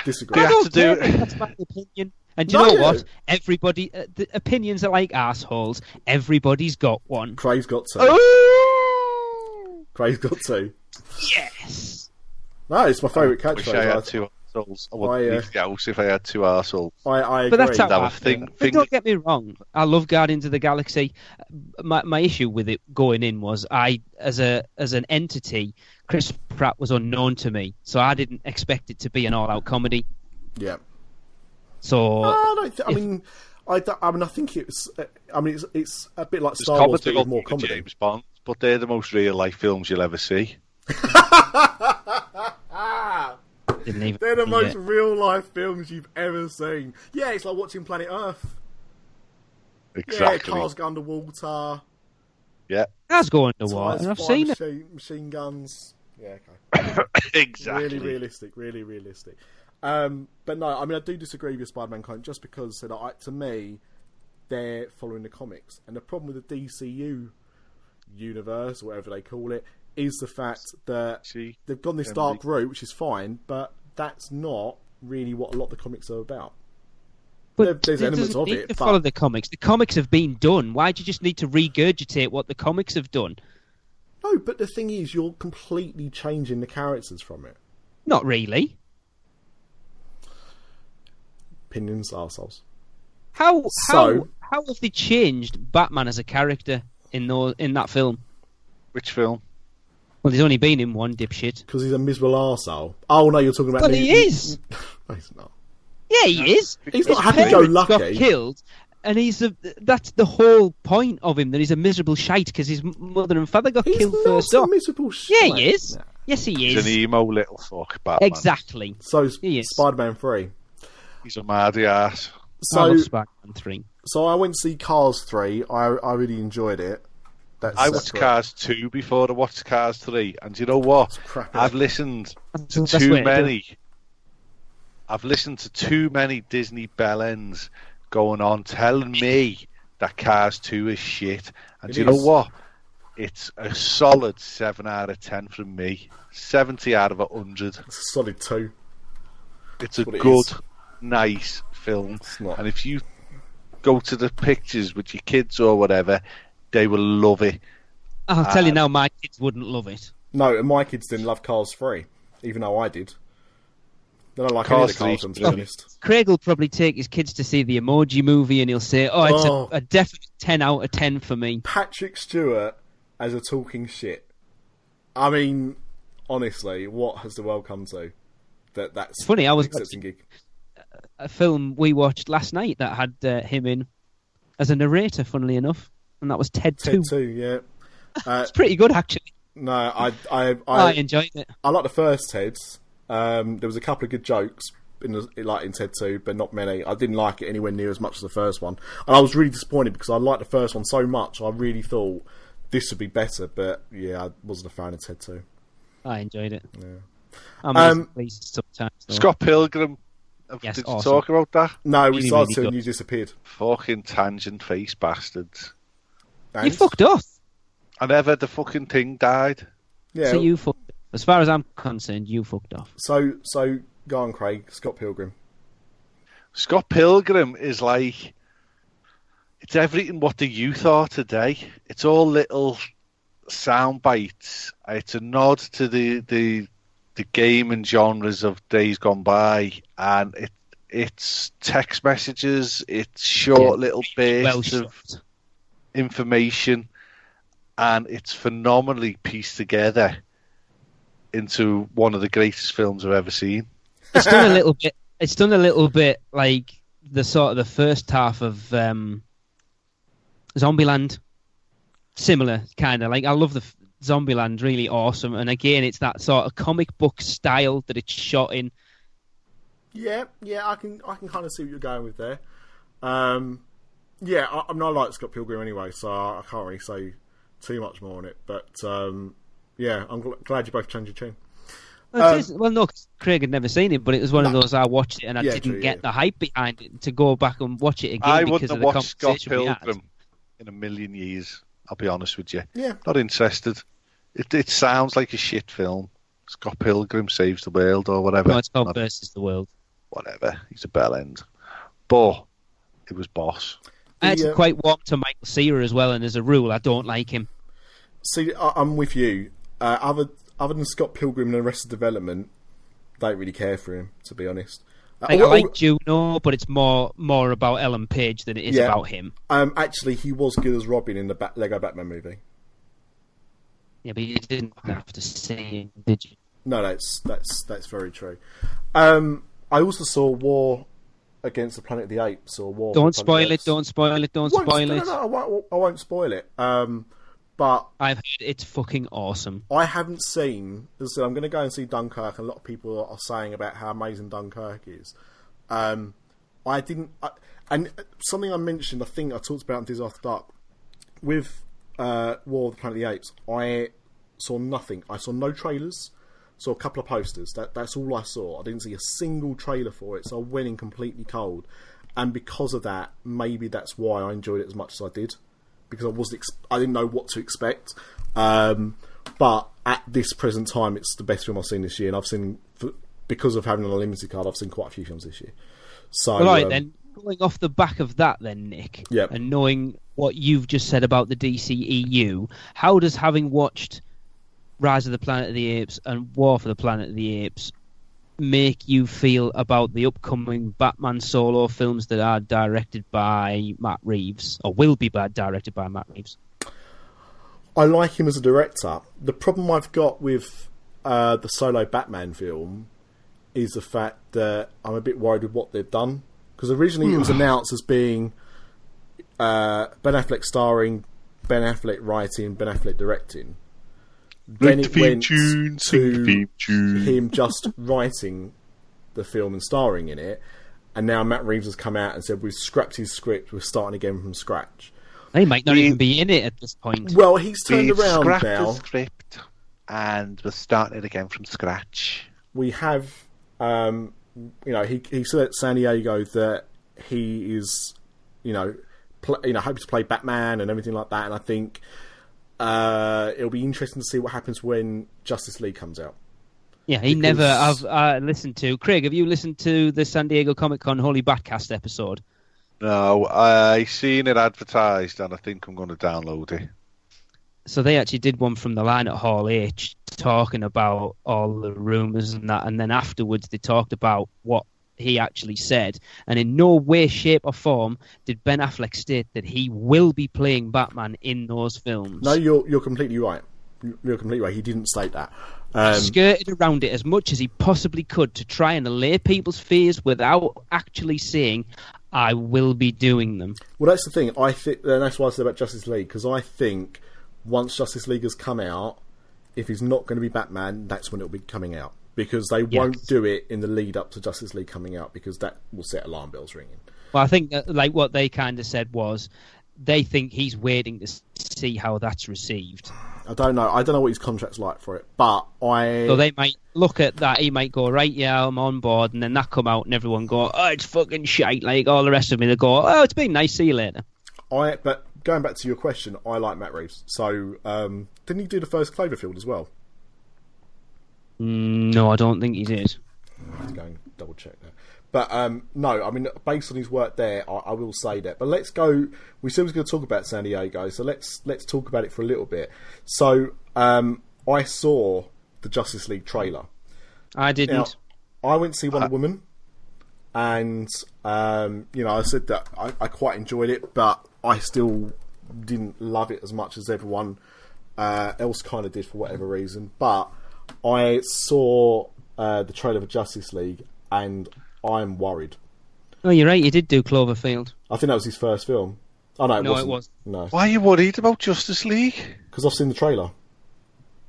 Disagree. That's my opinion. And do you know what? Everybody, the opinions are like assholes. Everybody's got one. Craig's got two. Oh! Craig's got two. Yes. No, it's my favourite catchphrase. Wish I had two assholes. I wouldn't leave the house if I had two assholes. I agree. But that's how But don't get me wrong. I love Guardians of the Galaxy. My issue with it going in was as an entity, Chris Pratt was unknown to me, so I didn't expect it to be an all-out comedy. Yeah. So I think it's. I mean, it's a bit like Star Wars, but with more comedy. James Bond, but they're the most real-life films you'll ever see. They're the most real-life films you've ever seen. Yeah, it's like watching Planet Earth. Exactly. Yeah, cars go underwater. Yeah. Cars go underwater. I've seen it. Machine guns. Yeah, okay. Exactly. Really realistic. But no, I mean, I do disagree with Spider-Man comment, just because to me, they're following the comics. And the problem with the DCU universe, or whatever they call it, is the fact that they've gone this dark route, which is fine, but that's not really what a lot of the comics are about. But there's elements of it. To follow the comics. The comics have been done. Why do you just need to regurgitate what the comics have done? No, but the thing is, you're completely changing the characters from it. Not really. Opinions, arseholes. How have they changed Batman as a character in that film? Which film? Well, he's only been in one, dipshit. Because he's a miserable arsehole. Oh, no, you're talking about... But he is! No, he's not. Yeah, he is. He's not happy-go-lucky. Got killed, and that's the whole point of him, that he's a miserable shite because his mother and father got killed first off. He's not a miserable shite. Yeah, he is. No. Yes, he is. He's an emo little fuck, Batman. Exactly. So is Spider-Man 3. He's a mardy ass. I love Spider-Man 3. So I went to see Cars 3. I really enjoed it. I watched Cars 2 before I watched Cars 3, and you know what? I've listened to too many. I've listened to too many Disney bellends going on telling me that Cars 2 is shit. And you know what? It's a solid 7 out of 10 from me. 70 out of 100. It's a solid 2. It's a good, nice film. And if you go to the pictures with your kids or whatever, they will love it. I'll tell you now, my kids wouldn't love it. No, and my kids didn't love Cars 3, even though I did. They don't like any of the Cars, to be honest. Craig will probably take his kids to see the Emoji Movie, and he'll say, it's a definite 10 out of 10 for me. Patrick Stewart as a talking shit. I mean, honestly, what has the world come to? That's funny. I was watching a film we watched last night that had him in as a narrator, funnily enough, and that was Ted 2. Ted 2, yeah. It's pretty good, actually. No, I enjoyed it. I like the first Ted's. There was a couple of good jokes in Ted 2, but not many. I didn't like it anywhere near as much as the first one, and I was really disappointed because I liked the first one so much. I really thought this would be better, but yeah, I wasn't a fan of Ted 2. I enjoyed it. Yeah. I'm pleased sometimes. Though. Scott Pilgrim. Yes, did awesome. you talk about that? No, we started to, and you disappeared. Fucking tangent face bastards. You fucked off. I never. The fucking thing died. Yeah. So you fucked off. As far as I'm concerned, you fucked off. So go on, Craig. Scott Pilgrim. Scott Pilgrim is like, it's everything what the youth are today. It's all little sound bites. It's a nod to the game and genres of days gone by, and it's text messages. It's short little bits of information, and it's phenomenally pieced together into one of the greatest films I've ever seen. It's done a little bit. It's done a little bit like the sort of the first half of Zombieland. Similar kind of like, I love the Zombieland, really awesome. And again, it's that sort of comic book style that it's shot in. Yeah, I can kind of see what you're going with there. Yeah, I like Scott Pilgrim anyway, so I can't really say too much more on it. But yeah, I'm glad you both changed your tune. Well, no, cause Craig had never seen it, but it was one of those I watched it and I didn't get the hype behind it to go back and watch it again. I because wouldn't of have the watched Scott conversation Pilgrim in a million years. I'll be honest with you. Yeah. Not interested. It sounds like a shit film. Scott Pilgrim Saves the World or whatever. No, it's called Versus the World. Whatever. He's a bell end. But it was boss. I actually quite warm to Michael Cera as well, and as a rule, I don't like him. See, I'm with you. Other than Scott Pilgrim and Arrested Development, don't really care for him, to be honest. I like Juno, but it's more about Ellen Page than it is about him. Actually, he was good as Robin in the Lego Batman movie. Yeah, but you didn't have to see him, did you? No, that's very true. I also saw War Against the Planet of the Apes, or War. Don't spoil it! Don't spoil it! Don't spoil it! No, I won't spoil it. But I've heard it's fucking awesome. I haven't seen. As I said, I'm going to go and see Dunkirk, and a lot of people are saying about how amazing Dunkirk is. I didn't, and something I mentioned, I think I talked about in Dis After Dark with War of the Planet of the Apes. I saw nothing. I saw no trailers. Saw a couple of posters. That's all I saw. I didn't see a single trailer for it, so I went in completely cold. And because of that, maybe that's why I enjoyed it as much as I did. Because I didn't know what to expect. But at this present time, it's the best film I've seen this year. And I've seen, because of having an unlimited card, I've seen quite a few films this year. So, all right, then. going off the back of that then, Nick, Yep. and knowing what you've just said about the DCEU, how does having watched Rise of the Planet of the Apes and War for the Planet of the Apes make you feel about the upcoming Batman solo films that are directed by Matt Reeves, or will be directed by Matt Reeves? I like him as a director. The problem I've got with the solo Batman film is the fact that I'm a bit worried with what they've done. Because originally it was announced as being Ben Affleck starring, Ben Affleck writing, Ben Affleck directing. Then it went to him just writing the film and starring in it. And now Matt Reeves has come out and said, we've scrapped his script, we're starting again from scratch. They might not even be in it at this point. Well, he's turned around scrapped now. the script and we're starting it again from scratch. We have, he said at San Diego that he is, hoping to play Batman and everything like that. And I think it'll be interesting to see what happens when Justice League comes out. Yeah, I've listened to. Craig, have you listened to the San Diego Comic-Con Holy Batcast episode? No, I seen it advertised and I think I'm going to download it. So they actually did one from the line at Hall H talking about all the rumours and that, and then afterwards they talked about what he actually said, and in no way, shape or form did Ben Affleck state that he will be playing Batman in those films. No, you're completely right. You're completely right. He didn't state that. He skirted around it as much as he possibly could to try and allay people's fears without actually saying, I will be doing them. Well, that's the thing. I think, and that's what I said about Justice League, because I think once Justice League has come out, if he's not going to be Batman, that's when it'll be coming out. Because they won't do it in the lead up to Justice League coming out, because that will set alarm bells ringing. Well, I think that, what they kind of said was they think he's waiting to see how that's received. I don't know what his contract's like for it, but So they might look at that, he might go, right, yeah, I'm on board, and then that come out and everyone go, oh, it's fucking shite, like all the rest of me, they go, oh, it's been nice, see you later. But going back to your question, I like Matt Reeves. So, didn't he do the first Cloverfield as well? No, I don't think he did. I have to go and double check that. But no, I mean, based on his work there, I will say that. But let's go. We said we were going to talk about San Diego, so let's talk about it for a little bit. So I saw the Justice League trailer. I didn't. Now, I went to see Wonder Woman, and I said that I quite enjoyed it, but I still didn't love it as much as everyone else kind of did for whatever reason. But I saw the trailer for Justice League, and I'm worried. Oh, you're right. You did do Cloverfield. I think that was his first film. Oh no, it wasn't. No. Why are you worried about Justice League? Because I've seen the trailer.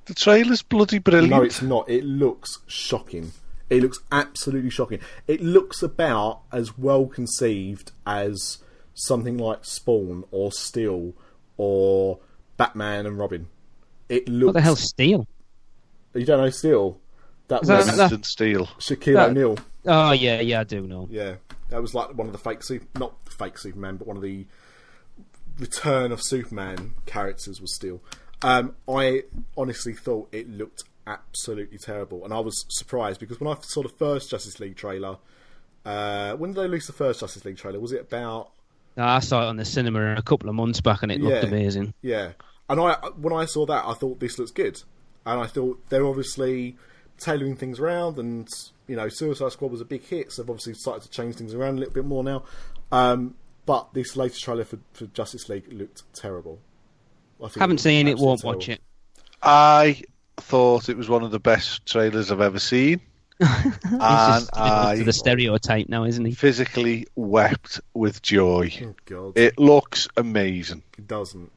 The trailer's bloody brilliant. No, it's not. It looks shocking. It looks absolutely shocking. It looks about as well conceived as something like Spawn or Steel or Batman and Robin. It looks. What the hell's Steel? You don't know Steel? That was Instant Steel. Shaquille O'Neal. Oh yeah, I do know. Yeah, that was like one of the not fake Superman, but one of the Return of Superman characters was Steel. I honestly thought it looked absolutely terrible, and I was surprised because when I saw the first Justice League trailer, when did they release the first Justice League trailer? Was it about? I saw it on the cinema a couple of months back, and it looked amazing. Yeah, and when I saw that, I thought this looks good, and I thought they're obviously tailoring things around, and Suicide Squad was a big hit, so they've obviously started to change things around a little bit more now. But this latest trailer for Justice League looked terrible. Haven't seen it, won't watch it. I thought it was one of the best trailers I've ever seen. And to the stereotype now, isn't he? Physically wept with joy. Oh God! It looks amazing. It doesn't.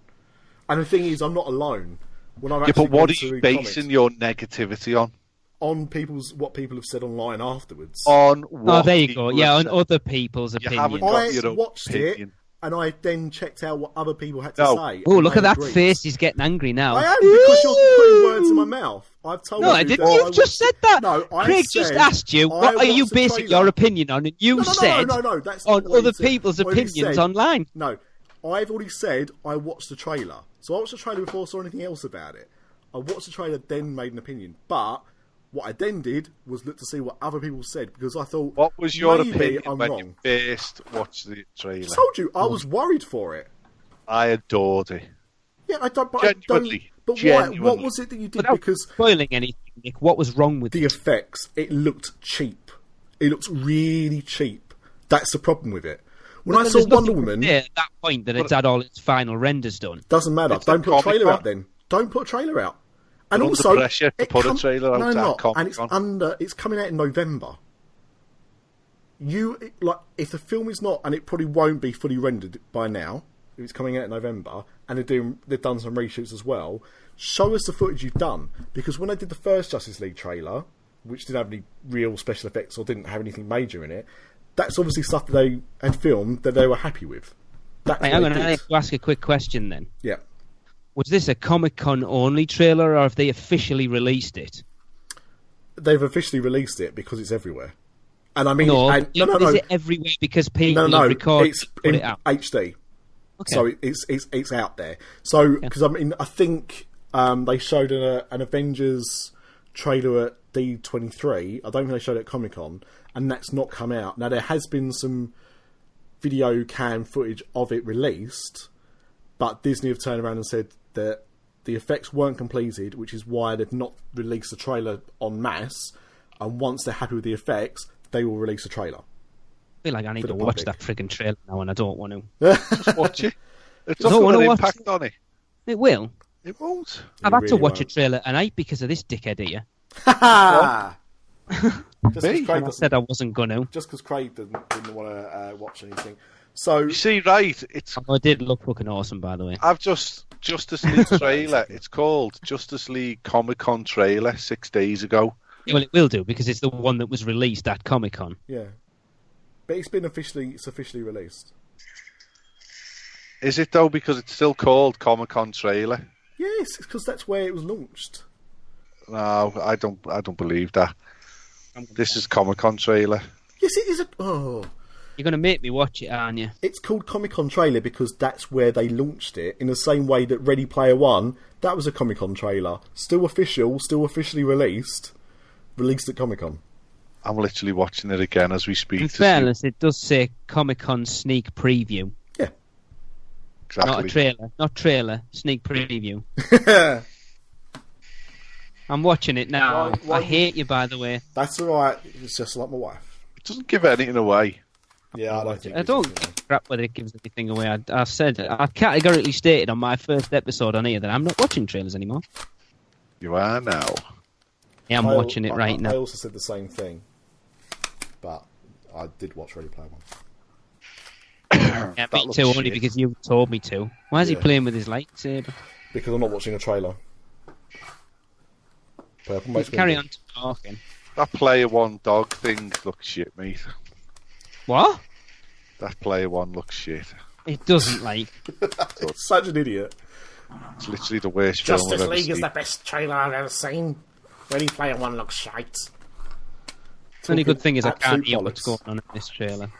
And the thing is, I'm not alone. When I've but what are you basing your negativity on? On what people have said online afterwards. On what there you go. Yeah, on other people's opinions. I watched it, and I then checked out what other people had to say. Oh, look at that face. He's getting angry now. I am, because you're putting words in my mouth. I've told you. No, I didn't. You've just said that. No, Craig just asked you, what are you basing your opinion on? And you said that's on other people's opinions online. No, I've already said I watched the trailer. So I watched the trailer before I saw anything else about it. I watched the trailer, then made an opinion. But What I then did was look to see what other people said, because I thought, what was your maybe opinion I'm when wrong. you first watched the trailer? I told you, I was worried for it. I adored it. Yeah, I don't. But Genuinely. But why? What was it that you did? Without Because spoiling anything, Nick, what was wrong with the it? effects, it looked cheap. It looked really cheap. That's the problem with it. When I But saw there's Wonder nothing Woman, there at that point that it's had all its final renders done. doesn't matter. It's Don't the put a trailer Comic-Con. out then. Don't put a trailer out. And They're also, under pressure to it put a trailer out no, at not. Comic-Con. And it's coming out in November. If the film is not, and it probably won't be fully rendered by now, if it's coming out in November, and they've done some reshoots as well. Show us the footage you've done, because when they did the first Justice League trailer, which didn't have any real special effects or didn't have anything major in it, that's obviously stuff that they had filmed that they were happy with. That's Right, what I'm they going did. to ask a quick question then. Yeah. Was this a Comic-Con only trailer, or have they officially released it? They've officially released it because it's everywhere. And I mean, No, no. is it everywhere because people have recorded It's put in it out? HD. Okay. So it's out there. So because I mean, I think they showed an Avengers trailer at D23. I don't think they showed it at Comic-Con, and that's not come out. Now there has been some video cam footage of it released, but Disney have turned around and said that the effects weren't completed, which is why they've not released the trailer en masse. And once they're happy with the effects, they will release a trailer. I feel like I need for to the watch public. that frigging trailer now, and I don't want to. Just watch it. It's I not don't got wanna an watch impact on it. It will. It won't. I've had to really watch a won't. trailer tonight because of this dickhead here. Just because Me? Craig And I said I wasn't going to. just 'cause Craig didn't want to watch anything. So You see, right? It's Oh, it did look fucking awesome, by the way. I've just Justice League trailer. It's called Justice League Comic-Con trailer 6 days ago. Well, it will do because it's the one that was released at Comic-Con. yeah, but it's officially released. Is it though? Because it's still called Comic-Con trailer. Yes, it's because that's where it was launched. No, I don't believe that. This is Comic-Con trailer. Yes, it is. You're going to make me watch it, aren't you? It's called Comic-Con trailer because that's where they launched it. In the same way that Ready Player One, that was a Comic-Con trailer, still officially released at Comic-Con. I'm literally watching it again as we speak. In to see fairness, it does say Comic-Con sneak preview. Yeah. exactly. Not a trailer. Not trailer. Sneak preview. I'm watching it now. Why- I hate you, by the way. That's alright. It's just like my wife. It doesn't give anything away. Yeah, I don't think. I it's don't anything. crap whether it gives anything away. I said, I categorically stated on my first episode on here that I'm not watching trailers anymore. You are now. Yeah, I'm watching it right I now. also said the same thing, but I did watch Ready Player One. Yeah, That me looks too, only shit. because you told me to. Why is he Yeah. playing with his lightsaber? Because I'm not watching a trailer. Purple makes me Carry angry. on talking. That Player One dog thing looks shit, mate. What? That Player One looks shit. It doesn't, like... Such an idiot. It's literally the worst film I've Justice ever League seen. is the best trailer I've ever seen. Ready Player One looks shite. The only good thing is I can't Absolute hear what's bollocks. going on in this trailer.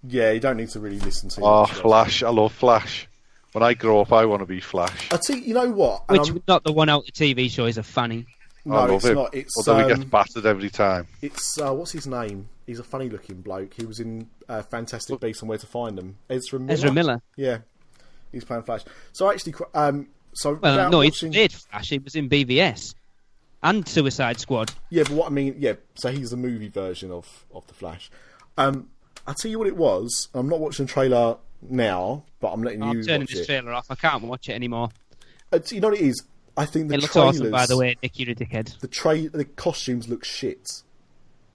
Yeah, you don't need to really listen to. Oh, much. Flash! I love Flash. When I grow up, I want to be Flash. I tell you know what? And Which, I'm- not the one out the TV show, is a funny. no, I love it's him. not. It's Although he gets battered every time. it's what's his name? He's a funny-looking bloke. He was in Fantastic Beasts and Where to Find Them. Ezra Miller. Yeah, he's playing Flash. So actually, Well, without no, watching... he played Flash. He was in BVS and Suicide Squad. Yeah, but what I mean, yeah. So he's the movie version of the Flash. I'll tell you what it was. I'm not watching the trailer now, but I'm letting I'm you turning watch this it. trailer off. I can't watch it anymore. You know what it is? I think the It looks trailers, awesome, by the way, Nick, you're a dickhead. the costumes look shit.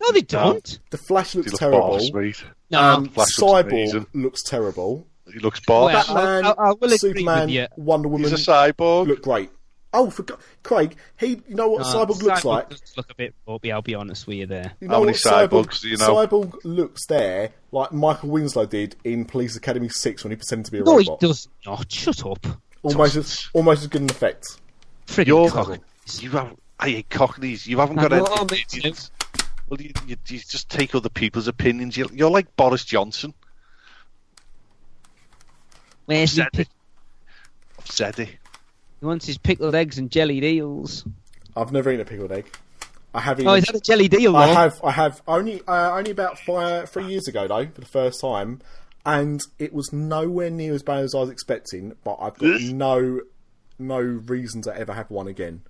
No, they don't. The Flash He looks looks terrible. boss, mate. No, Flash looks Cyborg amazing. looks terrible. He looks boss. Well, Batman, I will agree Superman, with you. Wonder Woman He's a cyborg. look great. Oh, Craig, you know what Cyborg looks like? Does look a bit ropey, I'll be honest with you there. You How know many what Cyborg, cyborgs do you know? Cyborg looks there like Michael Winslow did in Police Academy 6 when he pretended to be a No, he robot. does not. Shut up. Almost as good an effect. Friggin' You're, cock. you have, I hate cockneys. You haven't got I any know, me too. opinions. Well, you just take other people's opinions. You're like Boris Johnson. Where's he? Said it. I've said it. He wants his pickled eggs and jellied eels. I've never eaten a pickled egg. I have. Oh, is that a jelly deal? I though? have only about 3 years ago though, for the first time, and it was nowhere near as bad as I was expecting. But I've got no reason to ever have one again.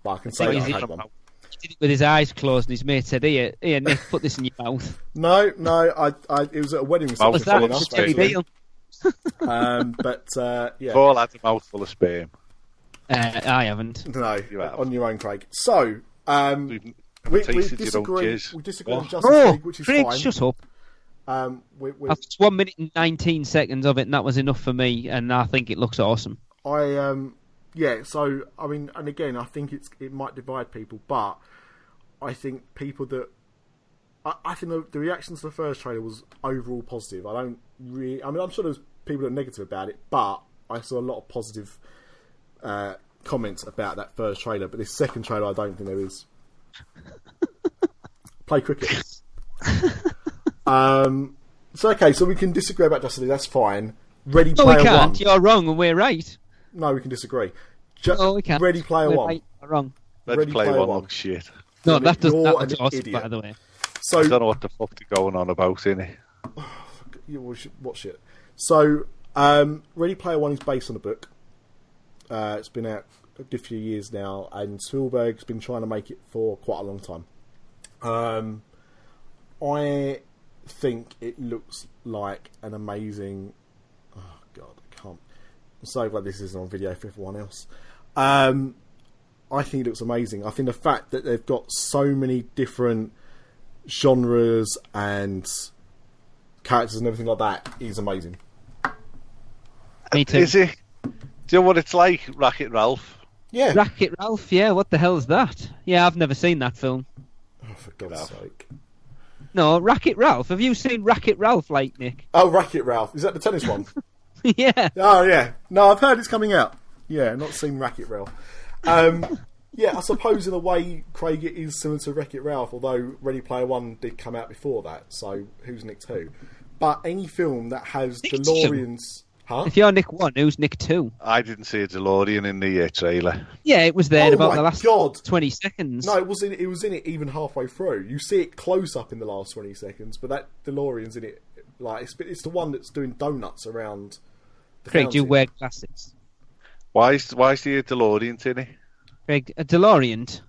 But I can say I had one. He did it with his eyes closed, and his mate said, "Here, Nick, put this in your mouth." No, it was at a wedding reception. Was that a jelly deal? But yeah. We've all had a mouthful of sperm. I haven't. No, You have. on your own, Craig. So, we disagree on Justice League, which is Craig, fine. shut up. After 1 minute and 19 seconds of it, and that was enough for me, and I think it looks awesome. Yeah, so, I mean, and again, I think it might divide people, but I think people that... I think the reactions to the first trailer was overall positive. I'm sure there's people that are negative about it, but I saw a lot of positive comments about that first trailer, but this second trailer, I don't think there is. Play cricket. So, okay, so we can disagree about Justice League, that's fine. Ready No, Player we can't. One. You're wrong, and we're right. No, we can disagree. No, we can't. Ready Player We're One. right, or wrong. Ready Player One looks shit. No, that You're looks an awesome, idiot. by the way. So, I don't know what the fuck they're going on about, innit? What shit? So, Ready Player One is based on a book. It's been out a good few years now, and Spielberg's been trying to make it for quite a long time. I think it looks like an amazing... Oh, God, I can't... I'm so glad this isn't on video for everyone else. I think it looks amazing. I think the fact that they've got so many different genres and characters and everything like that is amazing. Me too. Is it? Do you know what it's like, Wreck-It Ralph? Yeah. Wreck-It Ralph, yeah, what the hell is that? Yeah, I've never seen that film. Oh, for God's sake. No, Wreck-It Ralph. Have you seen Wreck-It Ralph, like, Nick? Oh, Wreck-It Ralph. Is that the tennis one? Yeah. Oh, yeah. No, I've heard it's coming out. Yeah, not seen Wreck-It Ralph. Yeah, I suppose in a way, Craig, it is similar to Wreck-It Ralph, although Ready Player One did come out before that, so who's Nick 2? But any film that has Nick DeLoreans... Huh? If you're Nick 1, who's Nick 2? I didn't see a DeLorean in the trailer. Yeah, it was there in about my the last God. 20 seconds. No, it was in it even halfway through. You see it close up in the last 20 seconds, but that DeLorean's in it. Like it's the one that's doing donuts around the Craig, do you fountain. wear glasses? Why is the DeLorean in it? Craig, a DeLorean?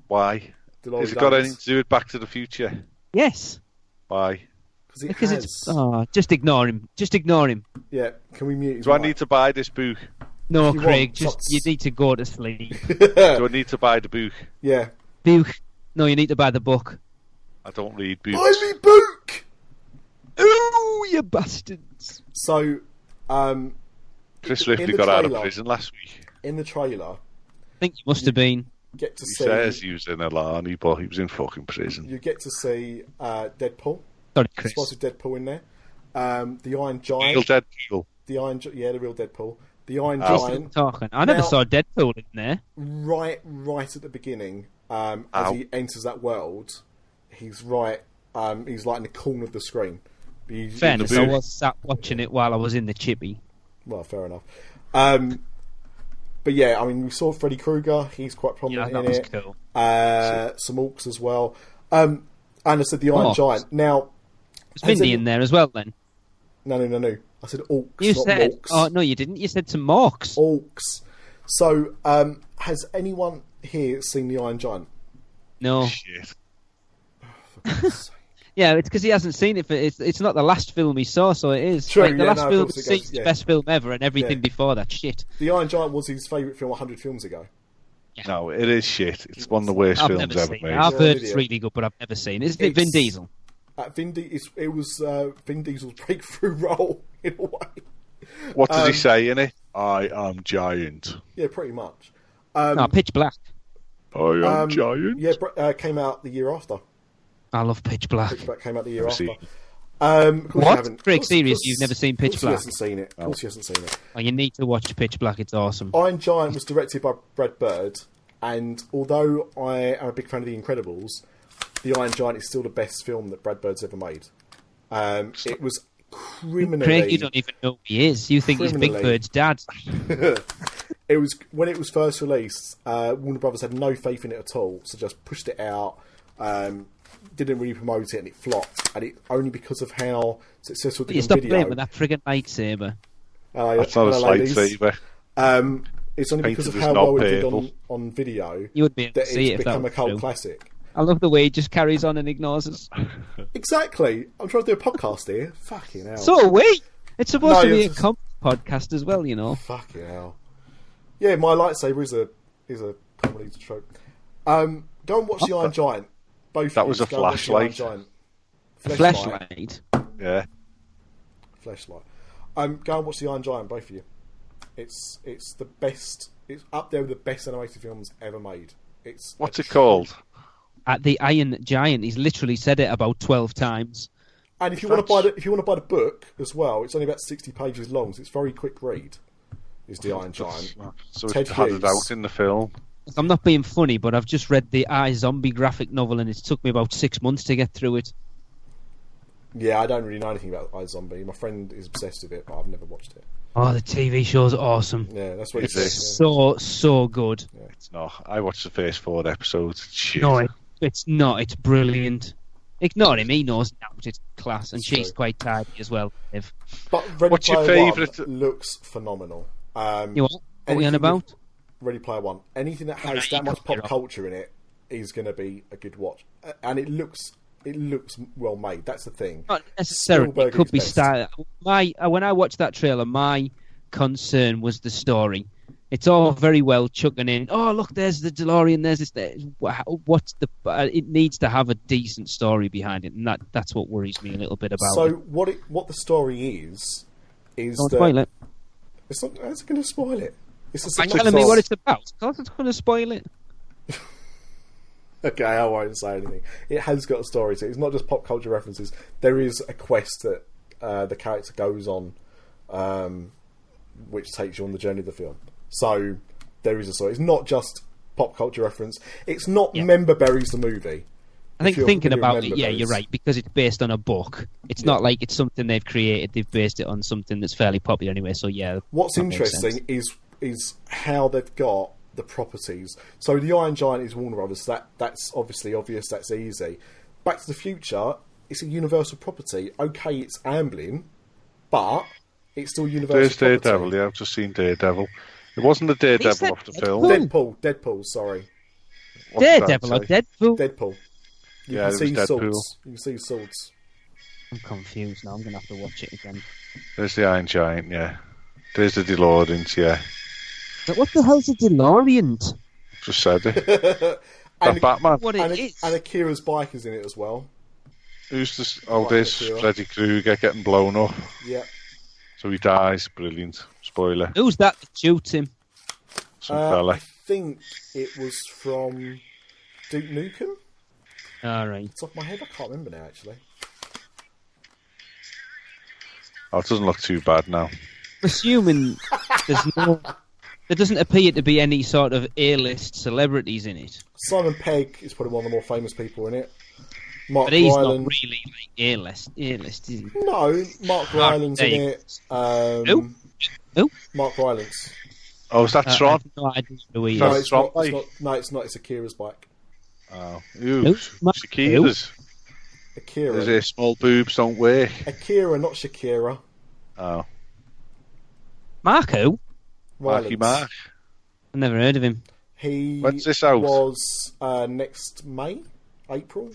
Why? DeLorean Has it got does. anything to do with Back to the Future? Yes. Why? Because has. it's... Oh, just ignore him. Just ignore him. Yeah, can we mute his Do I mic? need to buy this book? No, If you Craig, want, just shots. you need to go to sleep. Do I need to buy the book? Yeah. Book. No, you need to buy the book. I don't read books. Buy me book! Ooh, you bastards. So, Chris in Ripley the got out of trailer- prison last week. in the trailer, I think you must have been. get to He see... says he was in Alani, but he was in fucking prison. You get to see Deadpool. Sorry, Chris. Spotted Deadpool in there. The Iron Real Giant. Deadpool. The real Deadpool. The Iron Just Giant. talking. I never Now- saw Deadpool in there. Right at the beginning, as Ow. he enters that world, he's right. He's like in the corner of the screen. Fairness, the I book. was sat watching it while I was in the chippy. Well, fair enough. But yeah, I mean, we saw Freddy Krueger. He's quite Yeah, prominent that in was it. cool. Some orcs as well. And I said the Iron Orcs. Giant. Now, Was Mindy in there as well then? No. I said orcs, You not said... orcs. Oh, no, you didn't. You said some morks. Orcs. So, has anyone here seen the Iron Giant? No. Shit. Yeah, it's because he hasn't seen it. It's not the last film he saw, so it is. True, Like, the yeah, last no, of film course it he's goes, seen is the yeah. best film ever, and everything Yeah. before that shit. The Iron Giant was his favourite film 100 films ago. No, it is shit. It's one of the worst I've films never ever seen it. made. I've You're heard an it's idiot. really good, but I've never seen it. Isn't it Vin It's- Diesel? It was Vin Diesel's breakthrough role, in a way. What does he say in it? I am giant. Yeah, pretty much. No, Pitch Black. I am giant. Yeah, came out the year after. I love Pitch Black. Pitch Black came out the year Never after. seen it. Of course you What? haven't. Craig, Of course- serious? of course- You've never seen Pitch Of course Black? he hasn't seen it. Of course he hasn't seen it. Oh, you need to watch Pitch Black. It's awesome. Iron Giant was directed by Brad Bird, and although I am a big fan of The Incredibles, The Iron Giant is still the best film that Brad Bird's ever made. It was criminally... Craig, you don't even know who he is. You think he's Big Criminally. Bird's dad. It was when it was first released. Warner Brothers had no faith in it at all, so just pushed it out. Didn't really promote it, and it flopped. And it only because of how successful the Stop video. playing with that friggin' lightsaber. That's not a lightsaber. It's only because of Painted how as not well it did purple. on video You would be able to that see it's it if that become a was cult true. classic. I love the way he just carries on and ignores us. Exactly. I'm trying to do a podcast here. Fucking hell. So are we. It's supposed to be a it's- comedy podcast as well, you know. Fucking hell. Yeah, my lightsaber is a comedy trope. Go and watch The Iron Giant. Both. That of was you, a go and watch The Iron flashlight. Giant. Flashlight. Yeah. Flashlight. Go and watch The Iron Giant, both of you. It's the best. It's up there with the best animated films ever made. What's it called? At the Iron Giant, he's literally said it about 12 times. And if you want to buy the book as well, it's only about 60 pages long, so it's a very quick read. Is The Iron Giant? So Ted it's padded Hughes. out in the film. I'm not being funny, but I've just read the iZombie graphic novel, and it's took me about 6 months to get through it. Yeah, I don't really know anything about iZombie. My friend is obsessed with it, but I've never watched it. Oh, the TV show's awesome. Yeah, that's what he Is it? says. So good. It's not. I watched the first 4 episodes. It's shit. No, it's not. It's brilliant. Ignore him. He knows now it's class, and It's she's true. quite tidy as well. If But Ready What's your Player favourite- One looks phenomenal. you want, what are we on anything about? with Ready Player One. Anything that has Alright, that you much cut pop it off. culture in it is going to be a good watch, and it looks well made. That's the thing. Not necessarily. Spielberg It could is be best. style. When I watched that trailer, my concern was the story. It's all very well chucking in. Oh, look, there's the DeLorean. There's this. What's the? It needs to have a decent story behind it, and that's what worries me a little bit about. So it. what the story is Don't that spoil it. it's not. How's it going to spoil it? It's a You're synopsis. telling me what it's about. Because it's going to spoil it. Okay, I won't say anything. It has got a story to it. It's not just pop culture references. There is a quest that the character goes on, which takes you on the journey of the film. So there is a story. It's not just pop culture reference. It's not Member Berries the movie. I think you're thinking familiar about with it, Member yeah, you're Berries. right, because it's based on a book. It's not like it's something they've created. They've based it on something that's fairly popular anyway. So yeah. What's that makes sense. interesting is how they've got the properties. So the Iron Giant is Warner Brothers. That's obviously obvious. That's easy. Back to the Future. It's a Universal property. Okay, it's Amblin, but it's still Universal There's property. Daredevil. Yeah, I've just seen Daredevil. It wasn't the Daredevil of the film. Deadpool. Sorry, What did that Daredevil or say? Deadpool? Deadpool. You Yeah, can it see was Deadpool. swords. You can see swords. I'm confused now. I'm going to have to watch it again. There's the Iron Giant. Yeah. There's the DeLoreans. Yeah. But what the hell's a DeLorean? Just said it. That And, Batman. What it is? and Akira's bike is in it as well. Who's this? Oh, Right, there's Akira. Freddy Krueger getting blown up. Yeah. So he dies. Brilliant. Spoiler. Who's that that shoots him? Some I fella. think it was from Duke Nukem. All right. Top of my head, I can't remember now. Actually, Oh, it doesn't look too bad now. Assuming there doesn't appear to be any sort of A-list celebrities in it. Simon Pegg is probably one of the more famous people in it. Mark But he's Rylance. not really like A-list, is he? No, Mark Rylance there in you it. Who? Mark Rylance. Oh, is that I Tron? have no idea who he No, That's is. it's not, Tron it's not. No, it's not. It's Akira's bike. Oh. Who? Ooh. Shakira's. Akira. There's a small boobs don't work. Akira, not Shakira. Oh. Mark who? Marky Rylance. Mark. I've never heard of him. He When's this out? was next May, April.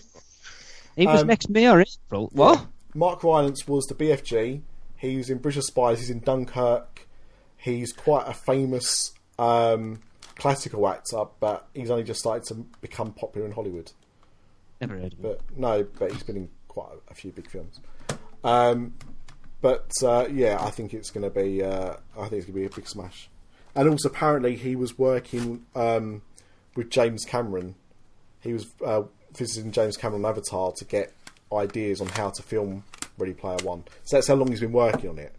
He was next May or April. What? Yeah. Mark Rylance was the BFG. He was in British Spies. He's in Dunkirk. He's quite a famous classical actor, but he's only just started to become popular in Hollywood. Never heard of him. But he's been in quite a few big films. Yeah, I think it's going to be. I think it's going to be a big smash. And also, apparently, he was working with James Cameron. He was visiting James Cameron on Avatar to get ideas on how to film Ready Player One. So that's how long he's been working on it.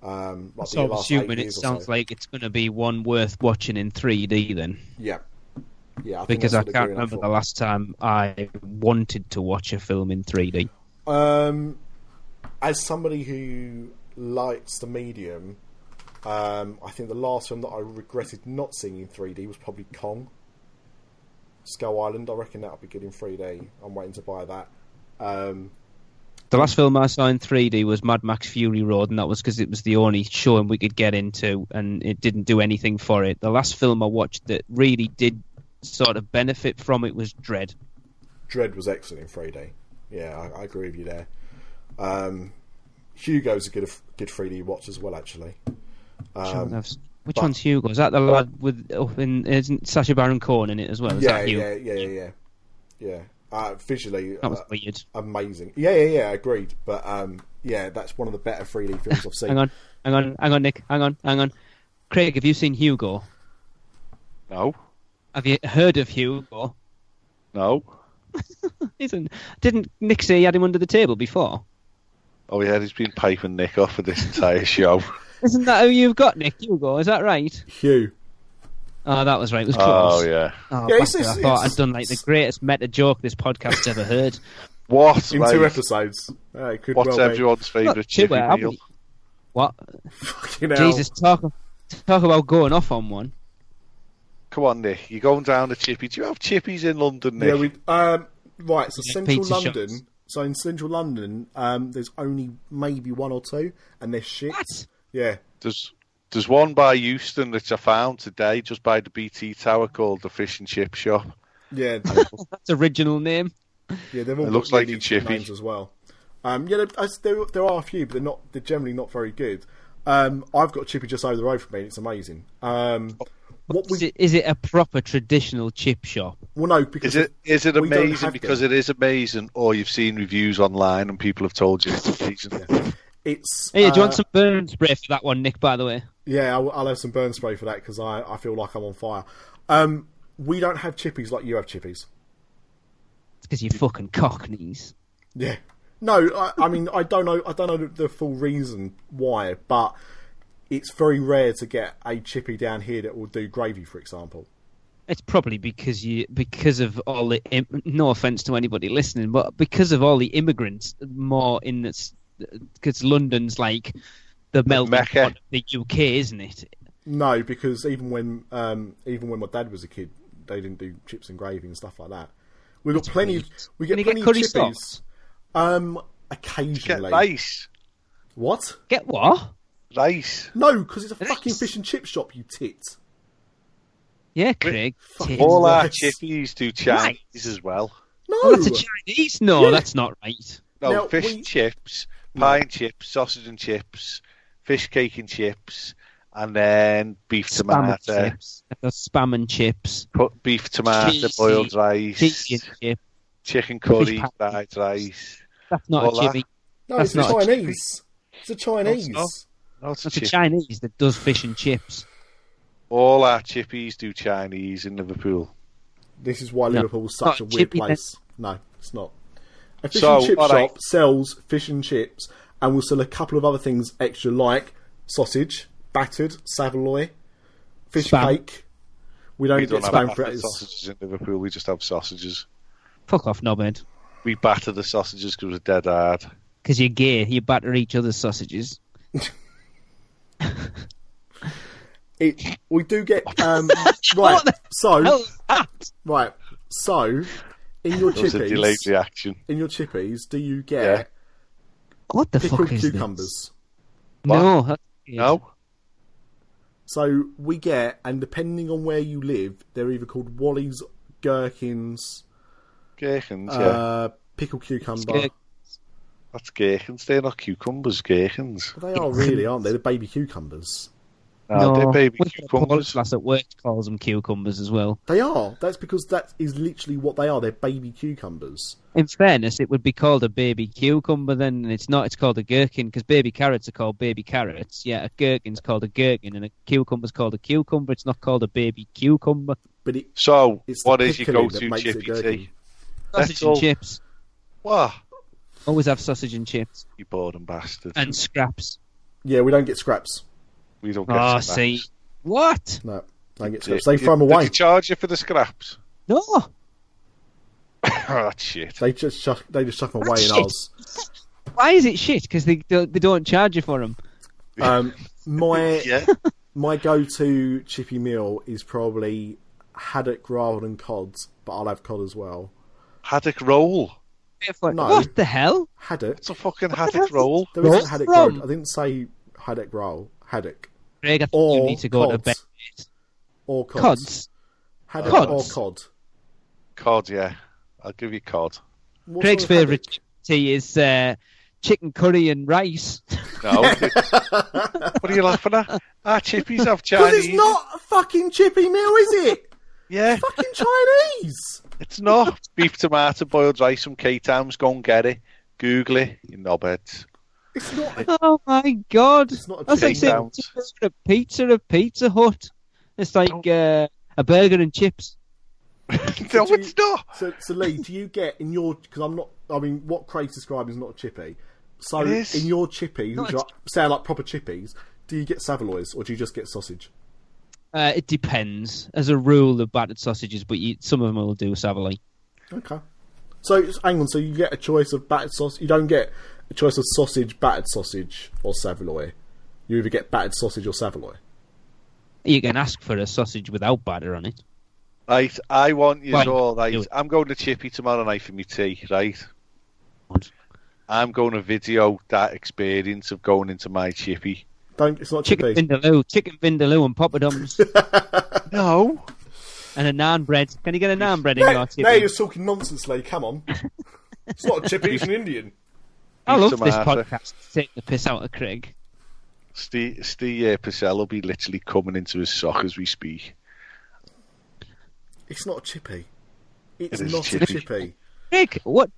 Like So I'm the last 8 assuming it years or sounds so. like it's going to be one worth watching in 3D then. Yeah. I think Because that's I what they're can't gearing up remember for. the last time I wanted to watch a film in 3D. As somebody who likes the medium, I think the last film that I regretted not seeing in 3D was probably Kong. Skull Island, I reckon that'll be good in 3D. I'm waiting to buy that. The last film I saw in 3D was Mad Max Fury Road, and that was because it was the only showing we could get into, and it didn't do anything for it. The last film I watched that really did sort of benefit from it was Dread. Dread was excellent in 3D. Yeah, I agree with you there. Hugo's a good 3D watch as well, actually. Which one's Hugo? Is that the lad with isn't Sacha Baron Cohen in it as well? Is that Hugo? Yeah. Visually, that was weird. Amazing. Yeah, agreed. But that's one of the better 3D films I've seen. Hang on, Nick. Hang on. Craig, have you seen Hugo? No. Have you heard of Hugo? No. Didn't Nick say he had him under the table before? Oh yeah, he's been piping Nick off for this entire show. Isn't that who you've got, Nick? Hugo, is that right? Hugh. Oh, that was right. It was close. Oh yeah. Oh, I thought I'd done like the greatest meta joke this podcast's ever heard. What? In 2 episodes. It could What's everyone's favourite chippy meal? What? Fucking hell. Jesus, talk about going off on one. Come on, Nick. You're going down to Chippy. Do you have Chippies in London, Nick? Yeah, right, so Central pizza London... shops. So in Central London, there's only maybe 1 or 2, and they're shit. What? Yeah. There's one by Euston which I found today, just by the BT Tower, called the Fish and Chip Shop. Yeah. That's original name. Yeah, they've all It got looks like really a chippy names as well. There are a few, but they're generally not very good. I've got Chippy just over the road from me, and it's amazing. Is it a proper traditional chip shop? Well, no, because is it amazing because them. it is amazing, or you've seen reviews online and people have told you it's amazing? Yeah. It's. Hey, do you want some burn spray for that one, Nick? By the way. Yeah, I'll have some burn spray for that because I feel like I'm on fire. We don't have chippies like you have chippies. It's because you fucking cockneys. Yeah. No, I mean I don't know the full reason why, but it's very rare to get a chippy down here that will do gravy, for example. It's probably because of all the no offense to anybody listening, but because of all the immigrants more in this, because London's like the melting pot of the UK, isn't it? No, because even when my dad was a kid, they didn't do chips and gravy and stuff like that. We get plenty of chippies. Occasionally. Get rice. What? Get what? Rice. No, because it's a fucking fish and chip shop, you tit. Yeah, Craig. All our chippies do Chinese as well. No, oh, that's a Chinese. No, Yeah. That's not right. No, Now, fish and chips, pie and chips, sausage and chips, fish cake and chips, and then beef Spam tomato. and chips. Spam and chips. Put beef tomato, Cheesy. boiled rice, Cheesy and chip. chicken curry, Fish fried rice. That's not All a chippy. no, That's it's a not a Chinese. It's a Chinese. No, it's That's a a chip. Chinese that does fish and chips. All our chippies do Chinese in Liverpool. This is why No. Liverpool's such Not a weird chippy, place. No, it's not. A fish So, and chip alright. shop sells fish and chips and will sell a couple of other things extra, like sausage, battered, Savoy, fish Spam. cake. We don't get have spam battered fritters. sausages in Liverpool. We just have sausages. Fuck off, knobhead. We batter the sausages because we're dead hard. Because you're gay, you batter each other's sausages. We do get right. What the So hell is that? right. So in your That was a delayed chippies, reaction. do you get What the pickled fuck is cucumbers? this? No. That's weird. No? So we get, and depending on where you live, they're either called Wally's, gherkins, Gherkins, yeah. pickled cucumber. Skir- That's gherkins. They're not cucumbers, gherkins. They are really, aren't they? They're baby cucumbers. No, they're baby we've got a cucumbers. class at work calls them cucumbers as well. They are. That's because that is literally what they are. They're baby cucumbers. In fairness, it would be called a baby cucumber then, and it's not. It's called a gherkin, because baby carrots are called baby carrots. Yeah, a gherkin's called a gherkin, and a cucumber's called a cucumber. It's not called a baby cucumber. But So, it's the what is your pickling go-to that makes it chippy gherkin. tea? Sausage all. and chips. What? Always have sausage and chips. You boredom bastard. And scraps. Yeah, we don't get scraps. We don't get Oh, scraps. see. What? No, don't get scraps. They throw them Did away. they charge you for the scraps? No. Oh, that's shit. They just chuck them away in shit. ours. Why is it shit? Because they don't charge you for them. My go-to chippy meal is probably haddock rather than cod, but I'll have cod as well. Haddock roll. No. What the hell? Haddock. It's a fucking haddock roll. There isn't haddock roll. I didn't say haddock roll. Haddock. Greg, I think Or you need to go to cods. bed. Or cod. Cods? Haddock Cods? or cod. Cod, yeah. I'll give you cod. What Greg's sort of favourite tea is chicken curry and rice. No. What are you laughing at? Our chippies have Because Chinese. it's not a fucking chippy meal, is it? Yeah. It's fucking Chinese. It's not. Beef, tomato, boiled rice from K-Towns. Go and get it. Google it, you knobheads. It's not. Oh my god! It's not a That's like chicken. saying a pizza at Pizza Hut. It's like a burger and chips. No, it's not. So Lee, do you get in your? Because I'm not. I mean, what Craig's describing is not a chippy. So It is. in your chippies, which sound like proper chippies, do you get Savoys or do you just get sausage? It depends. As a rule, the battered sausages, but some of them will do Savoy. Okay. So hang on. So you get a choice of battered sausage. You don't get a choice of sausage, battered sausage, or Savoy. You either get battered sausage or Savoy. You can ask for a sausage without batter on it. Right, I want you Right. all, right, Do it. I'm going to Chippy tomorrow night for my tea, right? What? I'm going to video that experience of going into my Chippy. Don't. It's not Chicken chippy. vindaloo and poppadoms No. and a naan bread. Can you get a naan bread in your Now chippy? you're talking nonsense, Lee. Come on. It's not a chippy. It's an Indian. I love this tomato. podcast. Take the piss out of Craig. Steve Purcell will be literally coming into his sock as we speak. It's not a chippy. It's It is not chippy. a chippy. Craig, what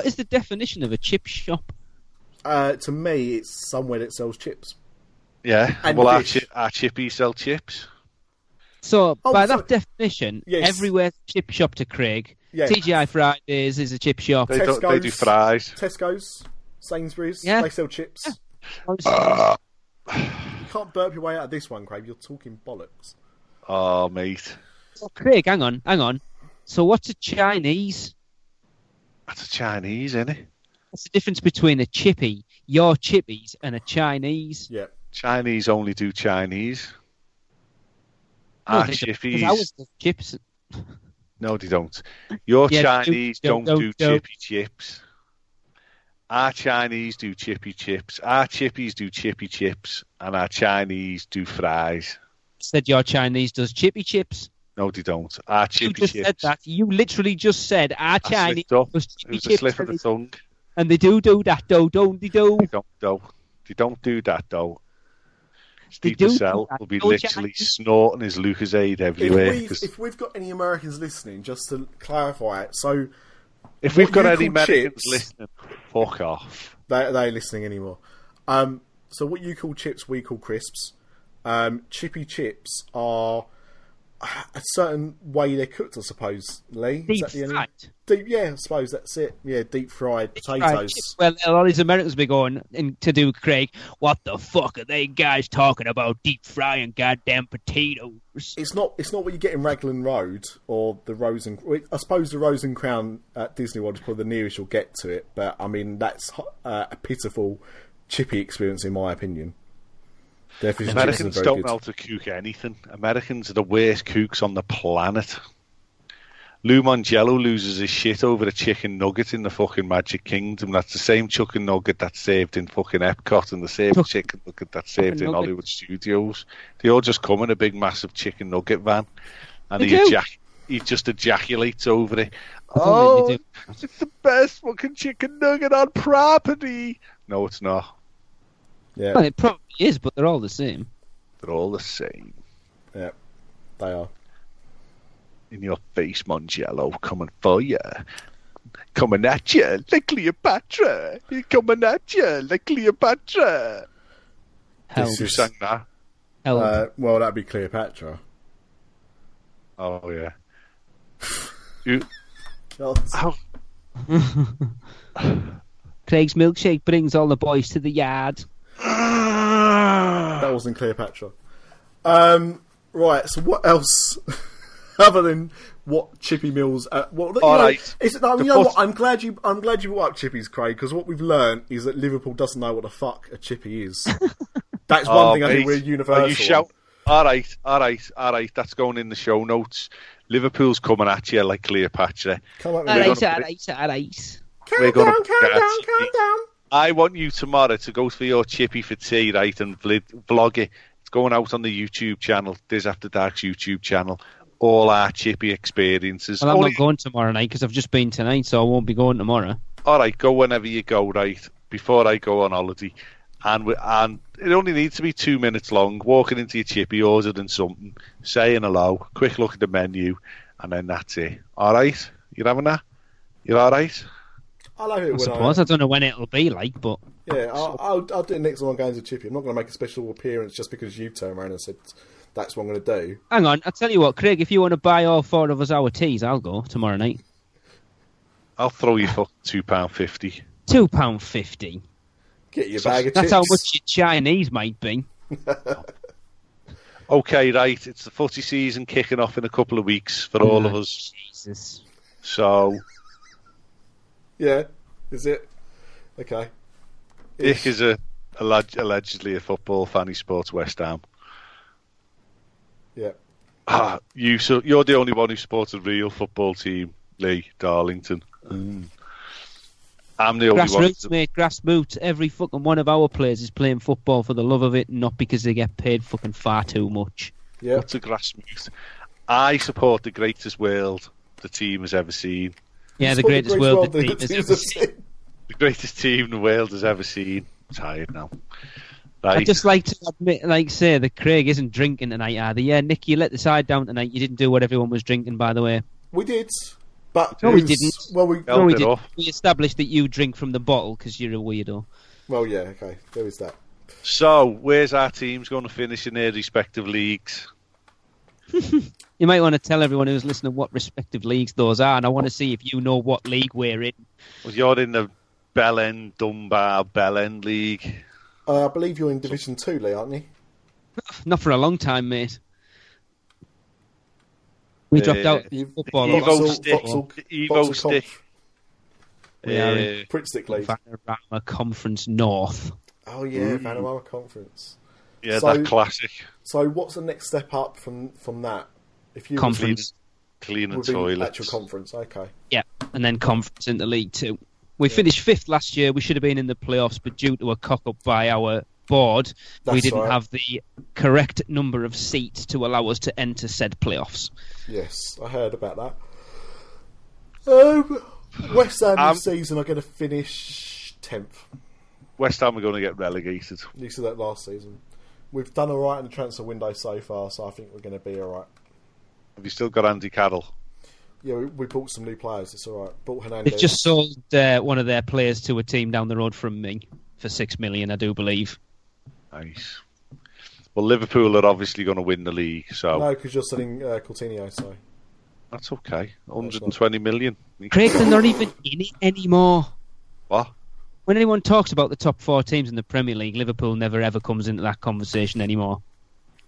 is the definition of a chip shop? To me, it's somewhere that sells chips. Yeah, And well, fish. our Chippy sell chips. So, Oh, by so- that definition, Yes. everywhere's a chip shop to Craig. Yeah. TGI Fridays is a chip shop. They do Tesco's. fries. Tesco's, Sainsbury's, Yeah. they sell chips. Yeah. You can't burp your way out of this one, Craig. You're talking bollocks. Oh, mate. Craig, hang on. So what's a Chinese? That's a Chinese, isn't it? What's the difference between a chippy, your chippies, and a Chinese? Yeah. Chinese only do Chinese. No, Our they don't, 'cause Chippies... ours do chips. No, they don't. Your Yeah, Chinese don't do don't. chippy chips. Our Chinese do chippy chips. Our chippies do chippy chips. And our Chinese do fries. Said your Chinese does chippy chips. No, they don't. Our You chippy just chips. said that. You literally just said our I Chinese slipped up. does It chippy was a chips. slip of the tongue. And they do that, though, don't they, do? They don't, though. They don't do that, though. They Steve do Purcell that. will be No literally Chinese. snorting his Lucozade everywhere. If we've got any Americans listening, just to clarify it, so If we've what got you any call Americans chips- listening, fuck off. they ain't listening anymore. So what you call chips, we call crisps. Chippy chips are a certain way they're cooked, I suppose, Lee. Is Deep that the only- fried. Yeah, I suppose that's it. Yeah, deep fried Fried potatoes. chips. Well, a lot of these Americans be going to do, Craig, what the fuck are they guys talking about deep frying goddamn potatoes? It's not what you get in Raglan Road or the Rose and... I suppose the Rose and Crown at Disney World is probably the nearest you'll get to it, but I mean, that's a pitiful chippy experience in my opinion. Their fish and chips are Americans very don't good. know how to cook anything. Americans are the worst cooks on the planet. Lou Mangello loses his shit over a chicken nugget in the fucking Magic Kingdom. That's the same chicken nugget that's served in fucking Epcot and the same chicken nugget that's served in nugget. Hollywood Studios. They all just come in a big, massive chicken nugget van, and They he do. just ejaculates over it. Oh, they do. It's the best fucking chicken nugget on property. No, it's not. Yeah, Well, it probably is, but they're all the same. They're all the same. yeah, they are. In your face, Mangello, coming for you. Coming at you like Cleopatra. Coming at you like Cleopatra. Hell, This Who is- sang that? hell. Well, that'd be Cleopatra. Oh, yeah. You, God. how, Craig's milkshake brings all the boys to the yard. That wasn't Cleopatra. Right, so what else other than what chippy meals? Right. You know what? I'm glad you brought up chippies, Craig, because what we've learned is that Liverpool doesn't know what the fuck a chippy is. That's one thing I think we're universal. You shout, all right. That's going in the show notes. Liverpool's coming at you like Cleopatra. Come on, all right. Calm down. I want you tomorrow to go for your chippy for tea, right, and vlog it. It's going out on the YouTube channel, Dis After Dark's YouTube channel. All our chippy experiences. Well, I'm not going tomorrow night because I've just been tonight, so I won't be going tomorrow. All right, go whenever you go, right, before I go on holiday. And it only needs to be 2 minutes long, walking into your chippy, ordering something, saying hello, quick look at the menu, and then that's it. All right? You're having that? You're all right? I'll have it I suppose. I don't know when it'll be like, but... Yeah, I'll do it next time I'm going to chippy. I'm not going to make a special appearance just because you turned around and said that's what I'm going to do. Hang on, I'll tell you what, Craig, if you want to buy all 4 of us our teas, I'll go tomorrow night. I'll throw you for £2.50. £2.50. Get your bag of That's chips. how much your Chinese might be. Okay, right. It's the footy season kicking off in a couple of weeks for all of us. Jesus. So... Yeah, is it? Okay. Dick is allegedly a football fan. He supports West Ham. Yeah. So you're the only one who supports a real football team, Lee Darlington. I'm the only one. Grassroots, mate, grassroots. Every fucking one of our players is playing football for the love of it, not because they get paid fucking far too much. Yeah. What's a grassroots? I support the greatest world the team has ever seen. Yeah, the greatest world the team has ever seen. The greatest team the world has ever seen. I'm tired now. Right. I'd just like to admit, say that Craig isn't drinking tonight either. Yeah, Nick, you let the side down tonight. You didn't do what everyone was drinking, by the way. We did. But no, we didn't. Well, we didn't. We established that you drink from the bottle because you're a weirdo. Well, yeah, okay. There is that. So, where's our teams going to finish in their respective leagues? You might want to tell everyone who's listening what respective leagues those are, and I want to see if you know what league we're in. Well, you're in the Dunbar Bellend League. I believe you're in Division 2, Lee, aren't you? Not for a long time, mate. We dropped out of football. Evo Stick. We are in Prickstick League. Vanarama Conference North. Oh, yeah, Vanarama Conference. Yeah, that classic. So what's the next step up from that? If you conference. Cleaning toilets. Actual conference, okay. Yeah, and then conference into League 2. We finished 5th last year. We should have been in the playoffs, but due to a cock-up by our board, we didn't have the correct number of seats to allow us to enter said playoffs. Yes, I heard about that. West Ham this season are going to finish 10th. West Ham are going to get relegated. You said that last season. We've done all right in the transfer window so far, so I think we're going to be all right. Have you still got Andy Carroll? Yeah, we bought some new players. It's all right. Bought Hernandez. They've just sold one of their players to a team down the road from me for $6 million, I do believe. Nice. Well, Liverpool are obviously going to win the league, so... No, because you're selling Coutinho, so... That's okay. 120 million. Craig, they're not even in it anymore. What? When anyone talks about the top 4 teams in the Premier League, Liverpool never ever comes into that conversation anymore.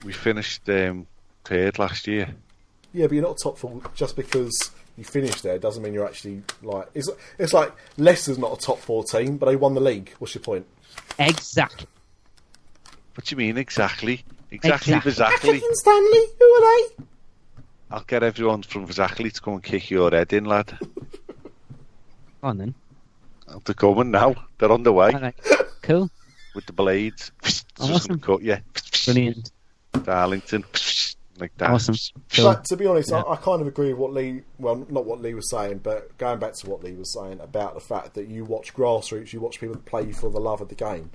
We finished 3rd last year. Yeah, but you're not top 4 just because you finished there. Doesn't mean you're actually like... It's like Leicester's not a top 4 team, but they won the league. What's your point? Exactly. What do you mean, exactly? Exactly. Stanley, who are they? I'll get everyone from Verzackley to come and kick your head in, lad. Go on, then. They're coming now. They're on the way. Right. Cool. With the blades. Awesome. Cut you. Brilliant. Darlington. Like that. Awesome. Cool. But to be honest, I kind of agree with what Lee... Well, not what Lee was saying, but going back to what Lee was saying about the fact that you watch grassroots, you watch people play for the love of the game.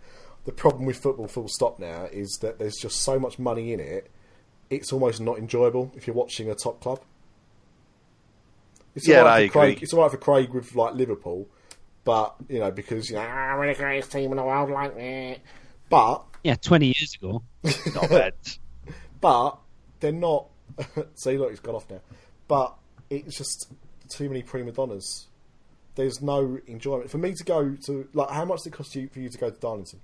The problem with football, full stop now, is that there's just so much money in it, it's almost not enjoyable if you're watching a top club. It's I agree. It's all right for Craig with like Liverpool, but because we're the greatest team in the world, like that. But 20 years ago, not bad. But they're not. See, look, he's gone off now. But it's just too many prima donnas. There's no enjoyment for me to go to. Like, how much did it cost you for you to go to Darlington?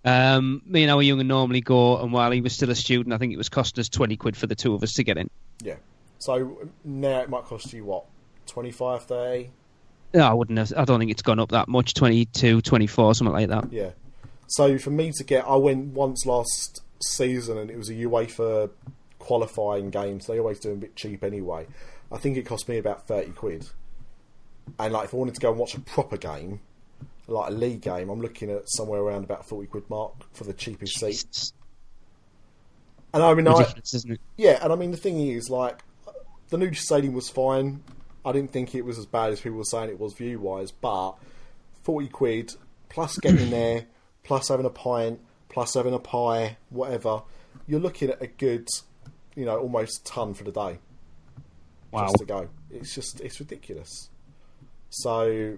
Me and our young would normally go, and while he was still a student, I think it was costing us £20 for the 2 of us to get in. Yeah. So now it might cost you what, 25, 30? No, I don't think it's gone up that much. 22, 24, something like that. Yeah. So for me to get, I went once last season, and it was a UEFA qualifying game, so they always do them a bit cheap anyway. I think it cost me about £30. And like, if I wanted to go and watch a proper game, like a league game, I'm looking at somewhere around about £40 mark for the cheapest seats. And I mean, ridiculous, isn't it? Yeah, and I mean, the thing is, like, the new stadium was fine. I didn't think it was as bad as people were saying it was view-wise, but £40 plus getting there, plus having a pint, plus having a pie, whatever, you're looking at a good, almost ton for the day. Wow. Just to go. It's ridiculous. So,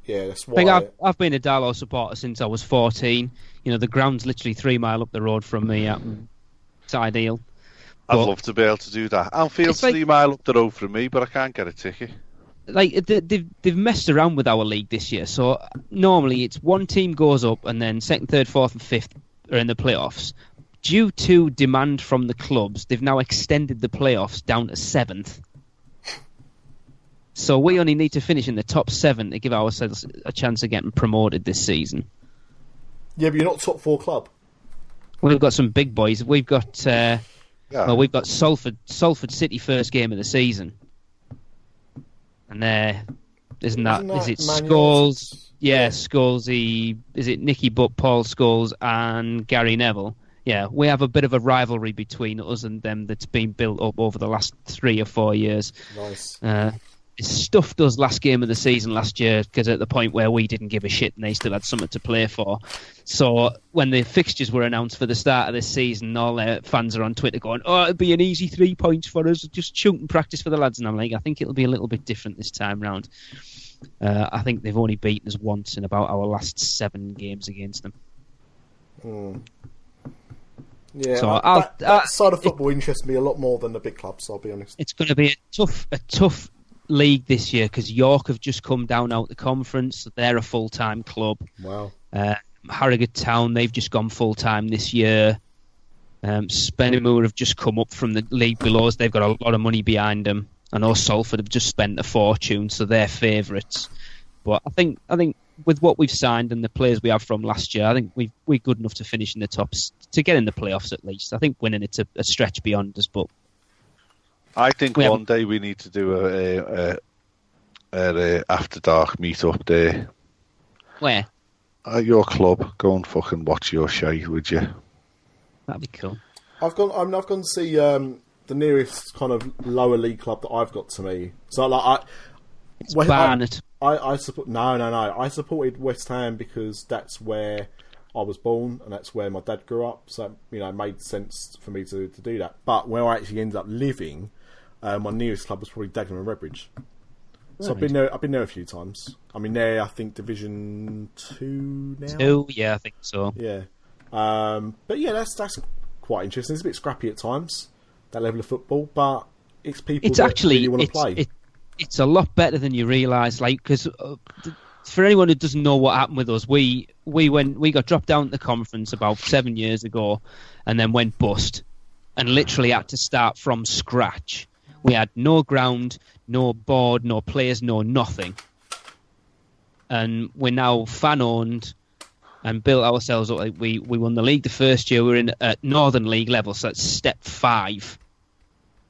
yeah, that's why. I've been a Darlow supporter since I was 14. The ground's literally 3 miles up the road from me. It's ideal. I'd love to be able to do that. Anfield's 3 miles up the road from me, but I can't get a ticket. Like, they've messed around with our league this year. So normally it's one team goes up, and then second, third, fourth, and fifth are in the playoffs. Due to demand from the clubs, they've now extended the playoffs down to 7th. So we only need to finish in the top 7 to give ourselves a chance of getting promoted this season. Yeah, but you're not top 4 club. We've got some big boys. We've got we've got Salford City first game of the season, and is it Scholes? Yeah, Scholes. Is it Nicky Butt, Paul Scholes, and Gary Neville? Yeah, we have a bit of a rivalry between us and them that's been built up over the last 3 or 4 years. Nice. It stuffed us last game of the season last year because at the point where we didn't give a shit and they still had something to play for. So when the fixtures were announced for the start of this season, all their fans are on Twitter going, "Oh, it'll be an easy 3 points for us, just chunk and practice for the lads." And I'm like, I think it'll be a little bit different this time round. I think they've only beaten us once in about our last 7 games against them. Yeah, so that side of football interests me a lot more than the big clubs, I'll be honest. It's going to be a tough league this year because York have just come down out the conference, so they're a full-time club. Wow. Harrogate Town, they've just gone full-time this year. Spennymoor have just come up from the league below us. They've got a lot of money behind them. I know Salford have just spent a fortune, so they're favourites. But I think with what we've signed and the players we have from last year, I think we're good enough to finish in the tops, to get in the playoffs at least. I think winning it's a stretch beyond us, but I think one day we need to do a After Dark meet-up there. Where? At your club. Go and fucking watch your shite, would you? That'd be cool. I've gone to see the nearest kind of lower league club that I've got to me. So Barnet. I support. No. I supported West Ham because that's where I was born and that's where my dad grew up. So it made sense for me to do that. But where I actually ended up living, my nearest club was probably Dagenham and Redbridge. So I've been there a few times. I mean, I think Division 2 now. 2, yeah, I think so. Yeah, but yeah, that's quite interesting. It's a bit scrappy at times, that level of football, but it's people that really want to play. It's a lot better than you realise. Like, because for anyone who doesn't know what happened with us, we got dropped down to the conference about 7 years ago, and then went bust, and literally had to start from scratch. We had no ground, no board, no players, no nothing. And we're now fan-owned and built ourselves up. Like we won the league the first year. We were in at Northern League level, so that's step 5.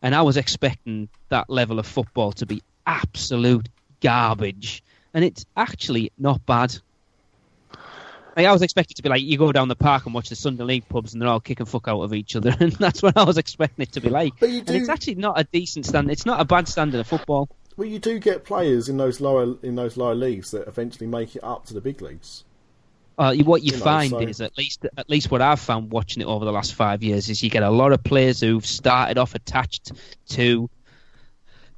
And I was expecting that level of football to be absolute garbage. And it's actually not bad. Like, I was expecting it to be like, you go down the park and watch the Sunday League pubs and they're all kicking fuck out of each other. And that's what I was expecting it to be like. And it's actually not a decent standard. It's not a bad standard of football. Well, you do get players in those lower leagues that eventually make it up to the big leagues. What you find is, at least what I've found watching it over the last 5 years, is you get a lot of players who've started off attached to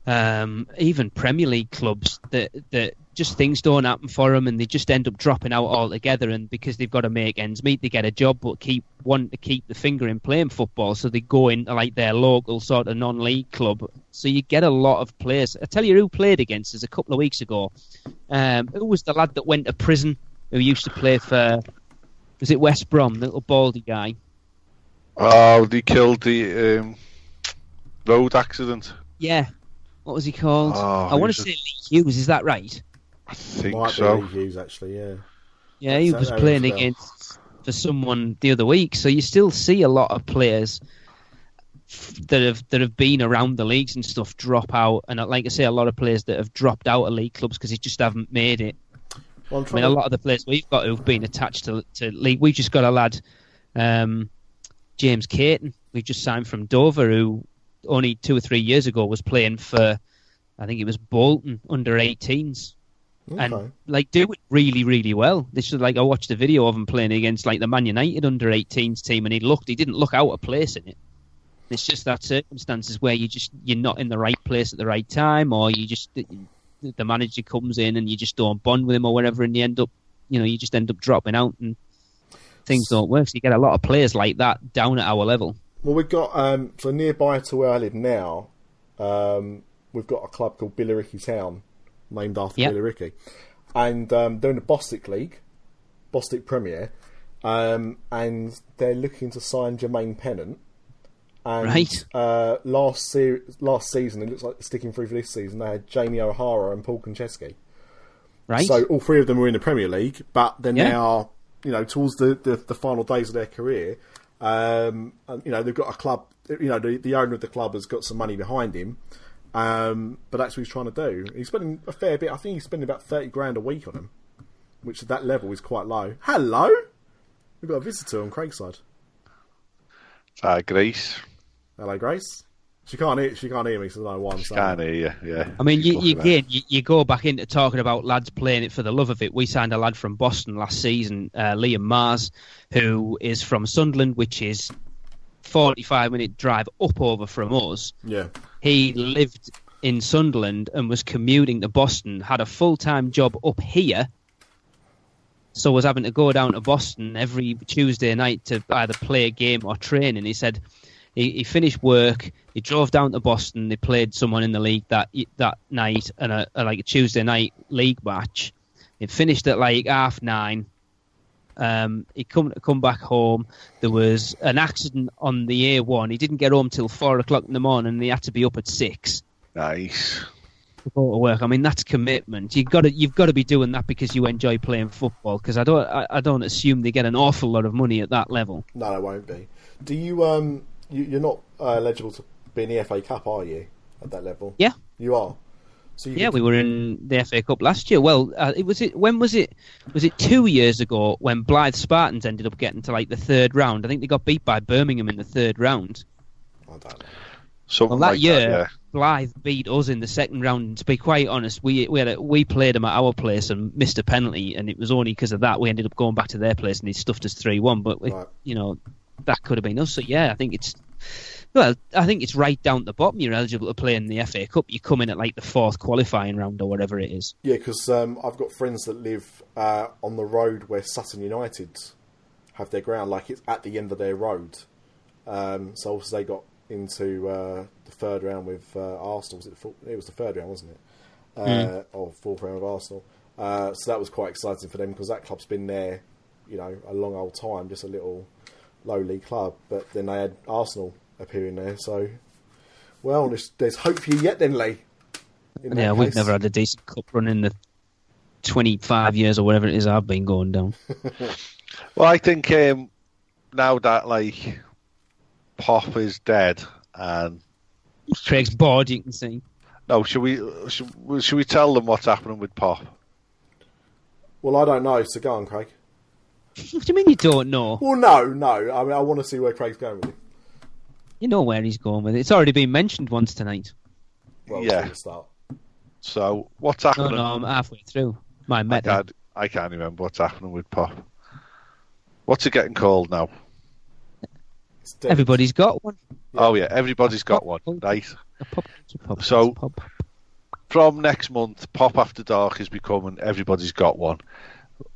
even Premier League clubs that just things don't happen for them and they just end up dropping out altogether, and because they've got to make ends meet, they get a job but want to keep the finger in playing football, so they go into like their local sort of non-league club. So you get a lot of players. I tell you who played against us a couple of weeks ago. Who was the lad that went to prison who used to play for, was it West Brom, the little baldy guy? Oh, they killed the road accident. Yeah. What was he called? I want to say Lee Hughes, is that right? I think Might so. be Lee Hughes, actually, yeah. Yeah, he was playing against for someone the other week. So you still see a lot of players that have been around the leagues and stuff drop out, and like I say, a lot of players that have dropped out of league clubs because they just haven't made it. Well, I mean, a lot of the players we've got who've been attached to league. We've just got a lad, James Caton. We just signed from Dover, who only 2 or 3 years ago was playing for, I think it was Bolton under 18s, and like do it really, really well. This is like I watched a video of him playing against like the Man United under 18s team, and he didn't look out of place in it. It's just that circumstances where you're not in the right place at the right time, or the manager comes in and you just don't bond with him or whatever, and you just end up dropping out and things don't work. So you get a lot of players like that down at our level. Well, we've got so nearby to where I live now, we've got a club called Billericay Town, named after Billericay, and they're in the Bostic League, Bostic Premier, and they're looking to sign Jermaine Pennant. And last season, it looks like sticking through for this season, they had Jamie O'Hara and Paul Konchesky. Right. So all three of them were in the Premier League, but they're now, towards the final days of their career. And, they've got a club, the owner of the club has got some money behind him. But that's what he's trying to do. He's spending a fair bit. I think he's spending about 30 grand a week on them, which at that level is quite low. Hello? We've got a visitor on Craigside. Hi, Grace. Hello, Grace. She can't hear me, so no one. She can't hear you, yeah. I mean, you go back into talking about lads playing it for the love of it. We signed a lad from Boston last season, Liam Mars, who is from Sunderland, which is 45-minute drive up over from us. Yeah. He lived in Sunderland and was commuting to Boston, had a full-time job up here, so was having to go down to Boston every Tuesday night to either play a game or train. And he said he finished work, he drove down to Boston, they played someone in the league that night, and a Tuesday night league match. It finished at like 9:30. He come back home. There was an accident on the A1. He didn't get home till 4:00 in the morning, and he had to be up at 6. Nice. To go to work. I mean, that's commitment. You've got to be doing that because you enjoy playing football. Because I don't assume they get an awful lot of money at that level. No, they won't be. Do you you're not eligible to be in the FA Cup, are you? At that level? Yeah, you are. So we were in the FA Cup last year. Well, when was it? Was it 2 years ago when Blythe Spartans ended up getting to like the third round? I think they got beat by Birmingham in the third round. I don't know. Something that like year, that, yeah. Blythe beat us in the second round. And to be quite honest, we played them at our place and missed a penalty, and it was only because of that we ended up going back to their place and they stuffed us 3-1. But that could have been us. So yeah, I think it's right down at the bottom. You're eligible to play in the FA Cup. You come in at like the 4th qualifying round or whatever it is. Yeah, because I've got friends that live on the road where Sutton United have their ground. Like it's at the end of their road. So obviously they got into the third round with Arsenal. It was the third round, wasn't it? Or fourth round with Arsenal. So that was quite exciting for them because that club's been there, a long old time. Just a little lowly club, but then they had Arsenal appearing there. So, well, there's hope for you yet, then, Lee. Yeah, we've never had a decent cup run in the 25 years or whatever it is I've been going down. Well, I think now that like Pop is dead and Craig's bored, you can see. No, should we tell them what's happening with Pop? Well, I don't know, so go on, Craig. What do you mean you don't know? Well, no. I mean, I want to see where Craig's going with it. You know where he's going with it. It's already been mentioned once tonight. Well, yeah. Start. So, what's happening? No, I'm halfway through. I can't remember what's happening with Pop. What's it getting called now? Everybody's got one. Yeah. Oh, yeah, everybody's got one. Right. So, from next month, Pop After Dark is becoming Everybody's Got One.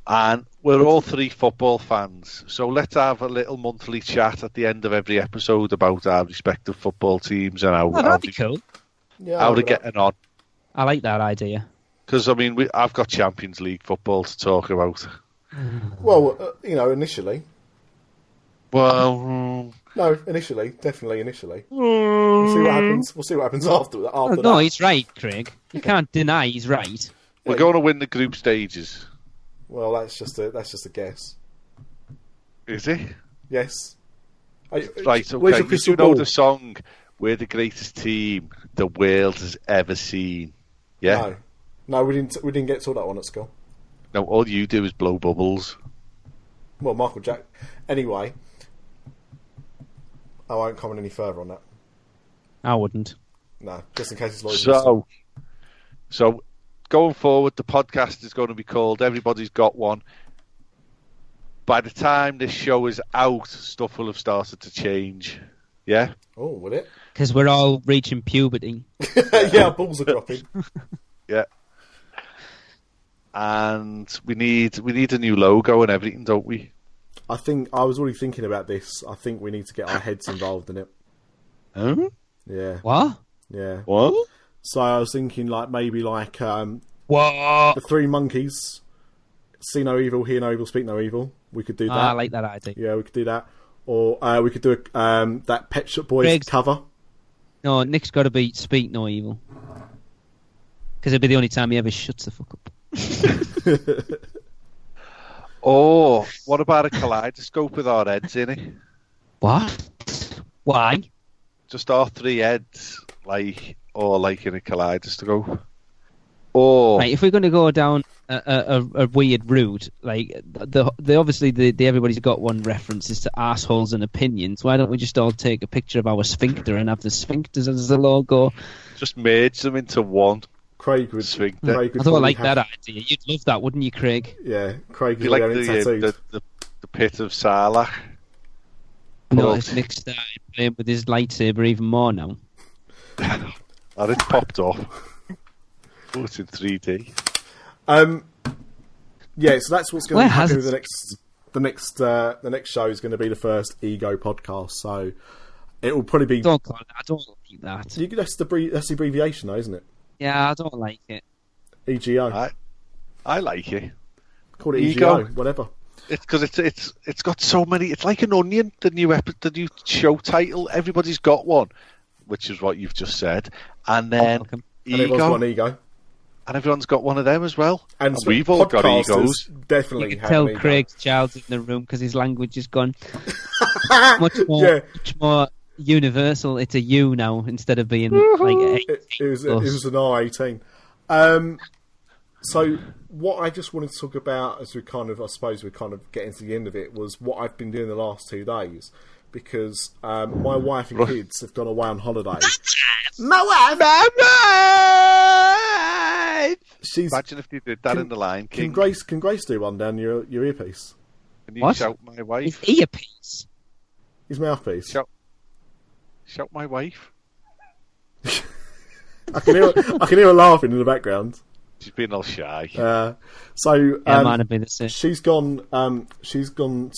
And we're all three football fans, so let's have a little monthly chat at the end of every episode about our respective football teams and how that'd be cool. How they're getting on. I like that idea. Because, I mean, I've got Champions League football to talk about. Well, initially. Well... No, definitely initially. We'll see what happens after that. No, he's right, Craig. You can't deny he's right. We're going to win the group stages. Well, that's just a guess. Is it? Yes. Right, Where's okay. your crystal You know ball? the song, "We're the greatest team the world has ever seen." Yeah? No, we didn't get to that one at school. No, all you do is blow bubbles. Well, Michael Jack. Anyway, I won't comment any further on that. I wouldn't. No, just in case it's Lloyd. So going forward, the podcast is going to be called "Everybody's Got One." By the time this show is out, stuff will have started to change. Yeah? Oh, will it? Because we're all reaching puberty. Yeah, our balls are dropping. Yeah. And we need a new logo and everything, don't we? I think I was already thinking about this. I think we need to get our heads involved in it. Huh? Yeah. What? Yeah. What? So I was thinking maybe What? the Three Monkeys. See no evil, hear no evil, speak no evil. We could do that. I like that idea. Yeah, we could do that. Or we could do that Pet Shop Boys Craig's- cover. No, Nick's got to be speak no evil. Because it'll be the only time he ever shuts the fuck up. Oh, what about a kaleidoscope with our heads in it? What? Why? Just our three heads, like in a kaleidoscope. Or Right, if we're going to go down a weird route, like the obviously the Everybody's Got One references to assholes and opinions. Why don't we just all take a picture of our sphincter and have the sphincters as the logo? just merge them into one. Craig would. Sphincter. Craig would I thought I probably liked that idea. You'd love that, wouldn't you, Craig? Yeah, Craig Be would like have it tattooed. the pit of Sarlacc. No, But- if Nick started playing with his lightsaber even more now. And it's popped up. Oh, it's in 3D. Yeah, so that's what's going Where to has happen it- with the next show is going to be the first Ego podcast. So it will probably be. Don't call it that. I don't like that. That's the abbreviation, though, isn't it? Yeah, I don't like it. EGO. I like it. Call it Ego. EGO, whatever. It's because it's got so many. It's like an onion. The new show title. Everybody's got one, which is what you've just said, and then Welcome. And everyone's got an ego, ego. and everyone's got one of them as well. And we've all got podcasters egos. Definitely You can have tell an ego. Craig's child's in the room because his language has gone much more universal. It's a U now instead of being like It was an R18. So what I just wanted to talk about, as I suppose we're kind of getting to the end of it, was what I've been doing the last 2 days, because my wife and kids have gone away on holiday. My wife. She's. Imagine if you did that in the Lion King. Can Grace do one down your earpiece? Can you What? shout my wife? his earpiece. His mouthpiece. Shout my wife. I can hear her laughing in the background. She's being all shy. So Yeah, might have been the same. she's gone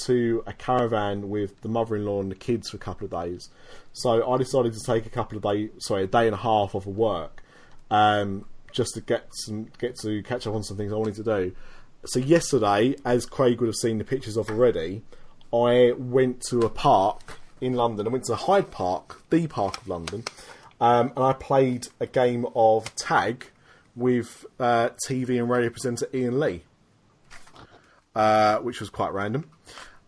to a caravan with the mother-in-law and the kids for a couple of days. So I decided to take a day and a half off of work, just to get to catch up on some things I wanted to do. So yesterday, as Craig would have seen the pictures of already, I went to a park in London. I went to Hyde Park, the Park of London, and I played a game of tag with TV and radio presenter Ian Lee, which was quite random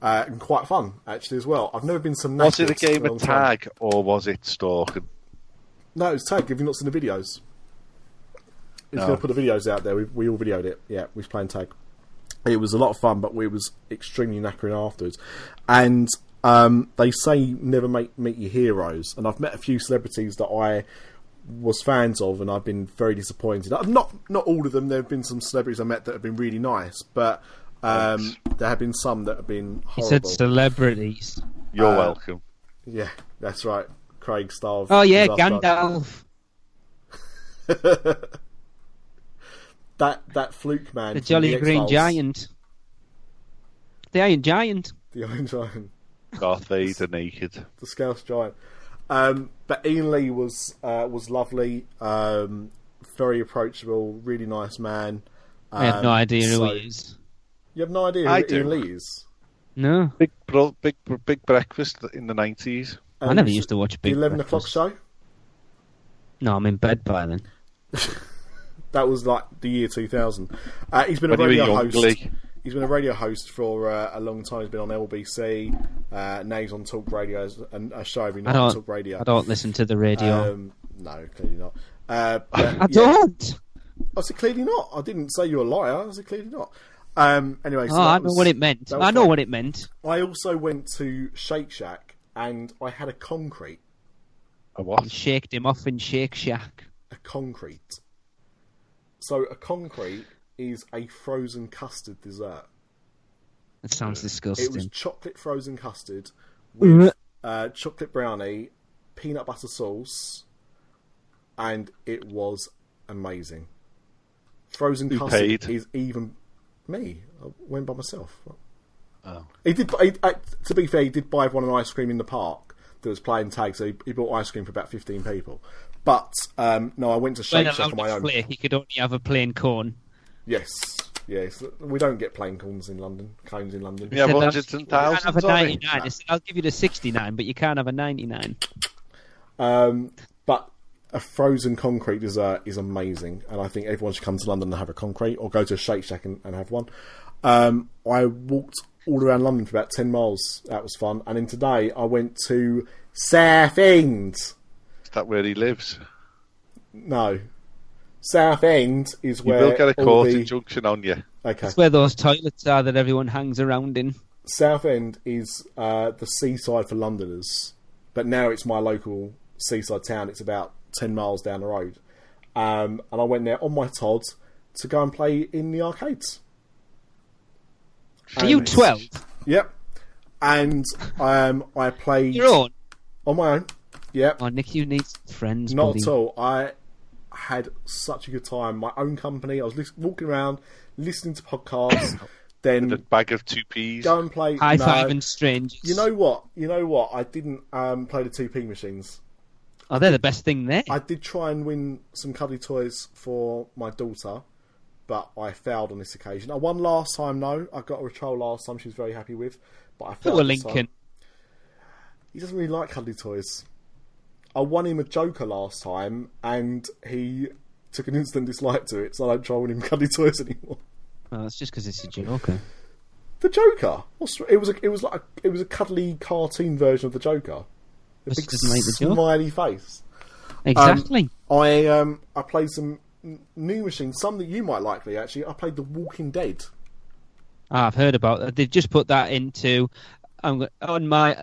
and quite fun actually as well. I've never been so knackered. Was it a game in a long of time. tag or was it stalking? No, it was tag. Have you not seen the videos? He's No. going to put the videos out there. We all videoed it. Yeah, we was playing tag. It was a lot of fun, but we was extremely knackering afterwards. And they say never meet your heroes. And I've met a few celebrities that I was fans of, and I've been very disappointed. Not all of them. There have been some celebrities I met that have been really nice, but there have been some that have been He horrible. said celebrities. You're welcome. Yeah, that's right. Craig Starve. Oh yeah, Dis After Dark. Gandalf, that fluke man. the from Jolly the Green X-Files. Giant, the Iron Giant. The Iron Giant. Darth Vader naked. The Scouse Giant. But Ian Lee was lovely, very approachable, really nice man. I have no idea who so- he is. You have no idea I who do. Ian Lee is? No, Big breakfast in the 90s. I never used to watch The Big 11 Breakfast. o'clock show? No, I'm in bed by then. That was like the year 2000. He's been When a you were radio young, host. Lee. He's been a radio host for a long time. He's been on LBC. Now he's on Talk Radio, and a show every night on Talk Radio. I don't listen to the radio. No, clearly not. But, I don't. I said clearly not. I didn't say you're a liar. I said clearly not. Anyway, so I know what it meant. I know what it meant. I also went to Shake Shack and I had a concrete. A what? You shaked him off in Shake Shack. A concrete. So a concrete is a frozen custard dessert. That sounds disgusting. It was chocolate frozen custard with chocolate brownie, peanut butter sauce, and it was amazing. Frozen Who custard paid? is even... Me. I went by myself. Oh. He did. To be fair, he did buy everyone an ice cream in the park that was playing tag, so he bought ice cream for about 15 people. But no, I went to Shake Shack on my own. He could only have a plain cone. Yes. We don't get plain cones in London. Cones in London. You have Said hundreds and You can't have a thousands, on 99. He said, I'll give you the 69, but you can't have a 99. But a frozen concrete dessert is amazing, and I think everyone should come to London and have a concrete, or go to a Shake Shack and have one. I walked all around London for about 10 miles. That was fun. And then today I went to Southend. Is that where he lives? No. Southend is where... You will get a court injunction on you. Okay. That's where those toilets are that everyone hangs around in. Southend is the seaside for Londoners, but now it's my local seaside town. It's about 10 miles down the road. And I went there on my Todd to go and play in the arcades. Are you 12? Yep. And I played... Your own? On my own. Yep. Oh, Nick, you need friends, Not buddy. at all. I had such a good time. My own company. I was walking around, listening to podcasts, then... A bag of 2Ps. Go and play... High-fiving strangers. You know what? I didn't play the 2P machines. Oh, they're the best thing there. I did try and win some cuddly toys for my daughter, but I failed on this occasion. I won last time, though. I got a retrol last time she was very happy with, but I failed Poor this Lincoln. time. He doesn't really like cuddly toys. I won him a Joker last time, and he took an instant dislike to it, so I don't try winning cuddly toys anymore. Oh, that's just because it's a Joker. The Joker? It was a cuddly cartoon version of the Joker. A This big doesn't make the joke. smiley face. Exactly. I played some new machines, some that you might like, Lee, actually. I played The Walking Dead. I've heard about that. They've just put that into... on my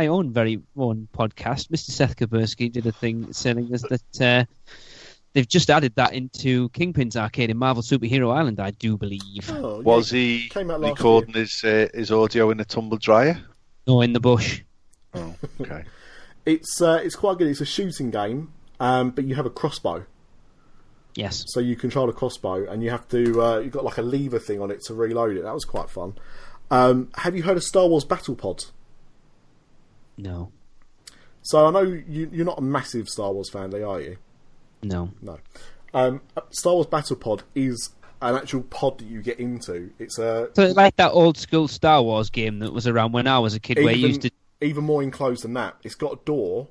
own very own podcast, Mr. Seth Kabursky did a thing saying us that they've just added that into Kingpin's arcade in Marvel Superhero Island, I do believe. Oh, Was yeah, he came out last recording year. his audio in a tumble dryer? No, in the bush. Oh, okay. It's quite good. It's a shooting game, but you have a crossbow. Yes. So you control a crossbow, and you have to... you've got like a lever thing on it to reload it. That was quite fun. Have you heard of Star Wars Battle Pod? No. So I know you're not a massive Star Wars fan, are you? No. No. Star Wars Battle Pod is an actual pod that you get into. It's So it's like that old school Star Wars game that was around when I was a kid, where you used to... Even more enclosed than that. It's got a door,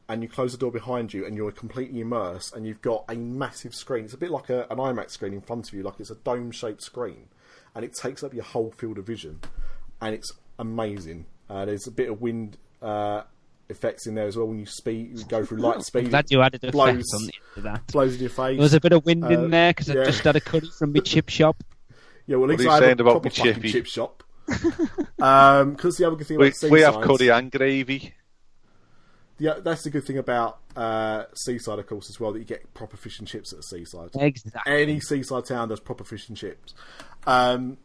and you close the door behind you, and you're completely immersed, and you've got a massive screen. It's a bit like an IMAX screen in front of you, like it's a dome-shaped screen, and it takes up your whole field of vision, and it's amazing. There's a bit of wind effects in there as well when you go through light speed. I'm glad you added a blows, effect on the end of that. blows in your face. There was a bit of wind in there because yeah. I just had a curry from my chip shop. Yeah, well, at What are least you I have saying a about proper me fucking chippy? chip shop. Because the other good thing about Seaside... We have curry and gravy. Yeah, that's the good thing about Seaside, of course, as well, that you get proper fish and chips at the Seaside. Exactly. Any seaside town does proper fish and chips. Battle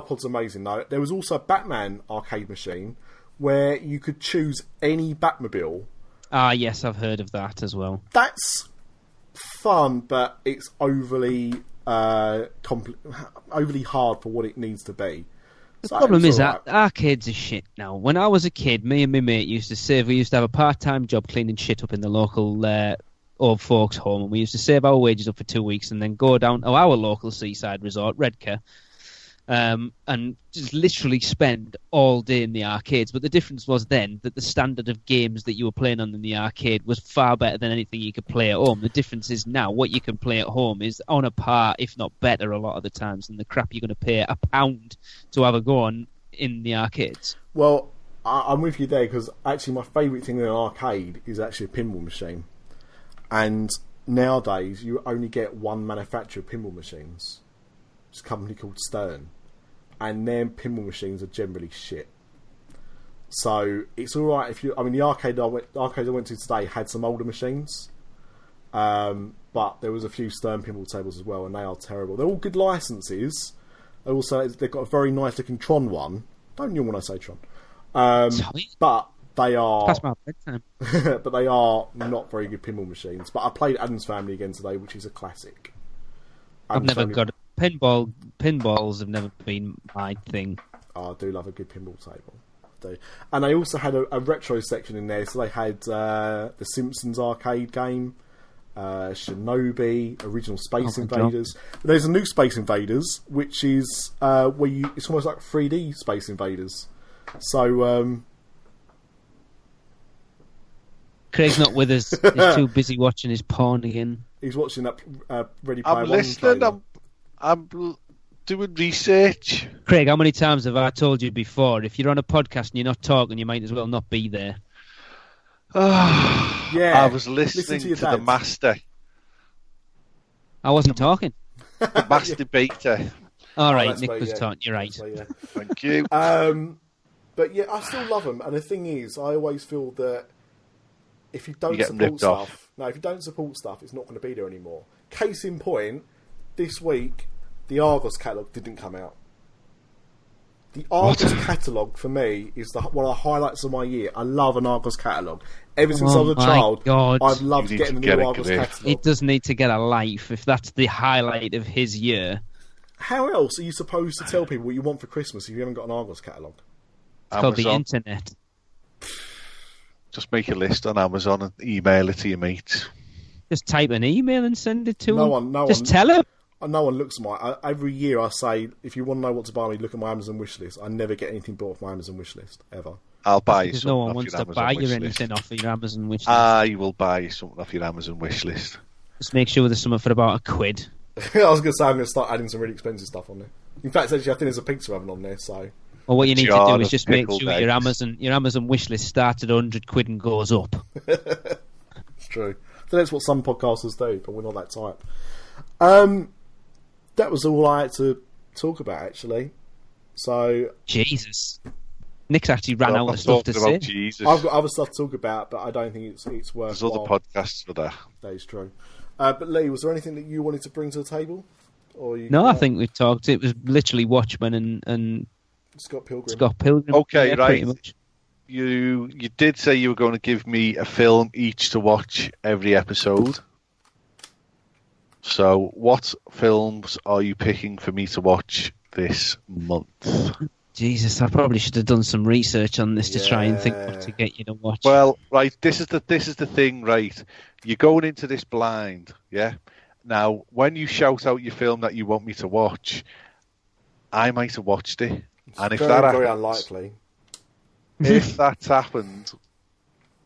Pod's amazing, though. There was also a Batman arcade machine where you could choose any Batmobile. Ah, yes, I've heard of that as well. That's fun, but it's overly hard for what it needs to be. The So problem it's is all that arcades are shit now. When I was a kid, me and my mate used to save. We used to have a part-time job cleaning shit up in the local old folks' home, and we used to save our wages up for 2 weeks and then go down to our local seaside resort, Redcar, and just literally spend all day in the arcades. But the difference was then that the standard of games that you were playing on in the arcade was far better than anything you could play at home. The difference is now what you can play at home is on a par, if not better, a lot of the times than the crap you're going to pay £1 to have a go on in the arcades. Well, I'm with you there, because actually my favourite thing in an arcade is actually a pinball machine. And nowadays you only get one manufacturer of pinball machines. It's a company called S.T.R.I.K.E. And their pinball machines are generally shit. So it's alright if you... I mean, the arcade I went to today had some older machines. But there was a few S.T.R.I.K.E. pinball tables as well, and they are terrible. They're all good licenses. Also, they've got a very nice looking Tron one. Don't you when I say Tron? But they are... Past my bedtime. But they are not very good pinball machines. But I played Addams Family again today, which is a classic. I've never got... Pinballs have never been my thing. Oh, I do love a good pinball table. I do. And they also had a retro section in there. So they had the Simpsons arcade game, Shinobi, original Space Invaders. There's a new Space Invaders, which is where it's almost like 3D Space Invaders. So Craig's not with us. He's too busy watching his porn again. He's watching that Ready Player One. I'm listening. I'm doing research. Craig, how many times have I told you before? If you're on a podcast and you're not talking, you might as well not be there. Yeah, I was listening to the master. I wasn't talking. The master beta. All right, Nick was talking. You're right. Thank you. But yeah, I still love them. And the thing is, I always feel that if you don't support stuff, it's not going to be there anymore. Case in point, this week, the Argos catalogue didn't come out. The Argos catalogue, for me, is one of the highlights of my year. I love an Argos catalogue. Ever since I was a child, I've loved getting the new Argos catalogue. It does need to get a life if that's the highlight of his year. How else are you supposed to tell people what you want for Christmas if you haven't got an Argos catalogue? It's called the internet. Just make a list on Amazon and email it to your mates. Just type an email and send it to him. Just tell him. No one looks at my... every year I say, if you want to know what to buy me, look at my Amazon wish list. I never get anything bought off my Amazon wish list, ever. I'll buy you something no one off wants your to Amazon buy wish you list. anything off of your Amazon wish list. I will buy you something off your Amazon wish list. Just make sure there's something for about £1. I was going to say I'm going to start adding some really expensive stuff on there. In fact, actually, I think there's a pizza oven on there, so... Well, what you need to do is just make sure your Amazon wish list starts at £100 and goes up. It's true. So that's what some podcasters do, but we're not that type. That was all I had to talk about, actually. So Jesus, Nick's actually ran out of stuff to say. Jesus. I've got other stuff to talk about, but I don't think it's worthwhile. There's other podcasts for that. That is true. But Lee, was there anything that you wanted to bring to the table? No, I think we talked. It was literally Watchmen and Scott Pilgrim. Okay, yeah, right. Pretty much. You did say you were going to give me a film each to watch every episode. So, what films are you picking for me to watch this month? Jesus, I probably should have done some research on this to try and think what to get you to watch. Well, right, this is the thing, right? You're going into this blind, yeah? Now, when you shout out your film that you want me to watch, I might have watched it. And if that happens, very unlikely. If that's happened,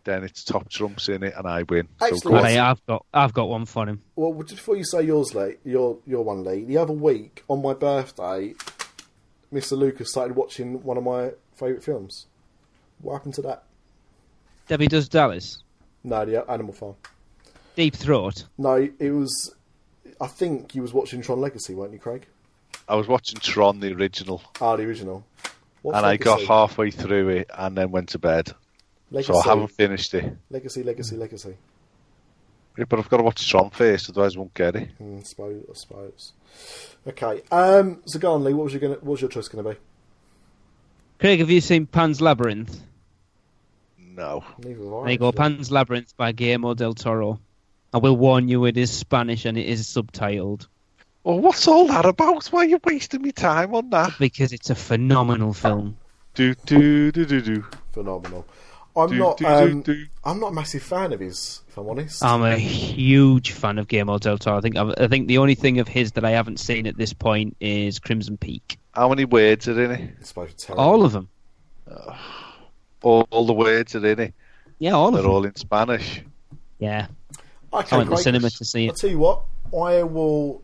then it's top trumps in it, and I win. Excellent. So I've got one for him. Well, just before you say yours, Lee, your one, Lee. The other week on my birthday, Mr. Lucas started watching one of my favourite films. What happened to that? Debbie Does Dallas? No, the Animal Farm. Deep Throat? No, it was... I think you was watching Tron Legacy, weren't you, Craig? I was watching Tron, the original. Ah, the original. What's and Legacy? I got halfway through it and then went to bed. Legacy. So I haven't finished it. Legacy. Yeah, but I've got to watch Tron first, otherwise I won't get it. I suppose. Okay. So go on, Lee. What was your choice going to be? Craig, have you seen Pan's Labyrinth? No. Neither have I. There you go, Pan's Labyrinth by Guillermo del Toro. I will warn you, it is Spanish and it is subtitled. Well, what's all that about? Why are you wasting me time on that? Because it's a phenomenal film. Phenomenal. I'm not a massive fan of his, if I'm honest. I'm a huge fan of Guillermo del Toro. I think the only thing of his that I haven't seen at this point is Crimson Peak. How many words are in it? It's supposed to tell All of them. All the words are in it. Yeah, all of They're them. all in Spanish. Yeah. Okay, I went to great. cinema to see I'll it. tell you what. I will.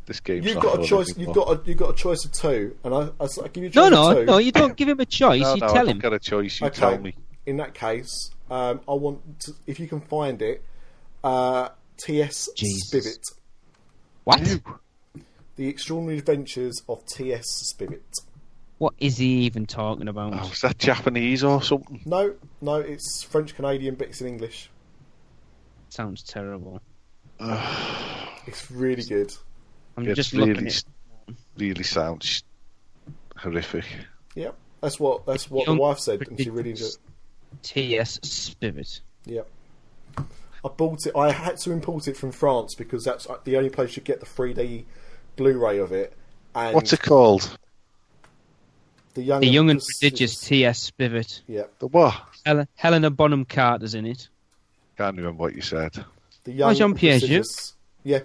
This game's You've not got a fun choice. anymore. You've got a choice of two, and I give you a choice of two. No, you don't give him a choice. No, You no, tell I don't him. get a choice. You Okay. tell me. In that case, I want to, if you can find it, T.S. Jesus. Spivet. What? The Extraordinary Adventures of T.S. Spivet. What is he even talking about? Oh, is that Japanese or something? No, it's French Canadian, but it's in English. Sounds terrible. It's really good. I'm It just really, looking at really sounds horrific. Yep, that's what the wife said, and she really enjoyed it. T.S. Spivet. Yep. I bought it. I had to import it from France because that's the only place you get the 3D Blu-ray of it. And What's it called? The Young and Prodigious T.S. Spivet. Yep. The what? Helena Bonham Carter's in it. Can't remember what you said. The Young Jean and Piaget. Prestigious. Yeah.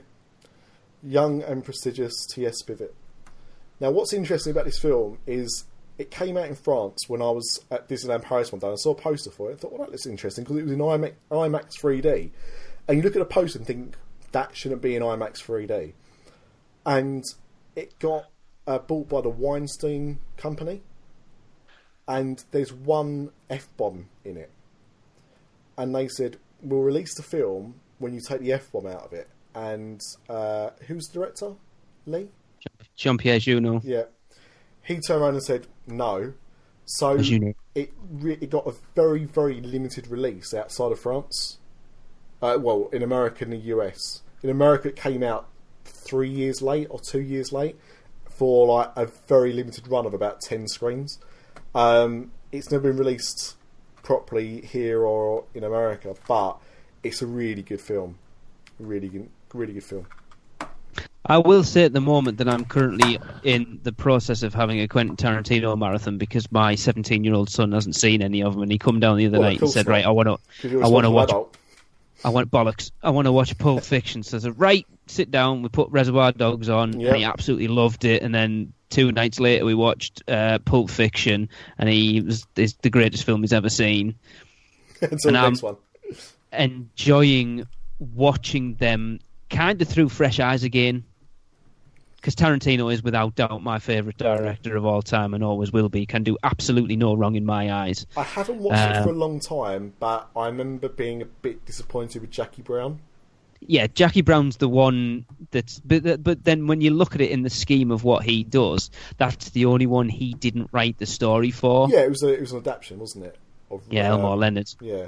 Young and Prestigious T.S. Spivet. Now, what's interesting about this film is it came out in France when I was at Disneyland Paris one day. I saw a poster for it. I thought, well, that looks interesting because it was in IMAX 3D. And you look at a poster and think, that shouldn't be in IMAX 3D. And it got bought by the Weinstein Company. And there's one F-bomb in it. And they said, we'll release the film when you take the F-bomb out of it. And who's the director? Lee? Jean-Pierre Junot. Yeah. He turned around and said no. So Junot. it got a very, very limited release outside of France. Well, in America and the US. In America, it came out 3 years late or 2 years late for like a very limited run of about 10 screens. It's never been released properly here or in America, but it's a really good film. Really good film. I will say at the moment that I'm currently in the process of having a Quentin Tarantino marathon because my 17-year-old son hasn't seen any of them, and he come down the other night and said, "Right, I want to watch. I want bollocks. I want to watch Pulp Fiction." So I said, "Right, sit down." We put Reservoir Dogs on, and he absolutely loved it. And then 2 nights later, we watched Pulp Fiction, and it's the greatest film he's ever seen. Until the next one. Enjoying watching them kind of through fresh eyes again. Because Tarantino is without doubt my favourite director of all time and always will be. Can do absolutely no wrong in my eyes. I haven't watched it for a long time, but I remember being a bit disappointed with Jackie Brown. Yeah, Jackie Brown's the one that's... But then when you look at it in the scheme of what he does, that's the only one he didn't write the story for. Yeah, it was an adaptation, wasn't it? Elmore Leonard. Yeah.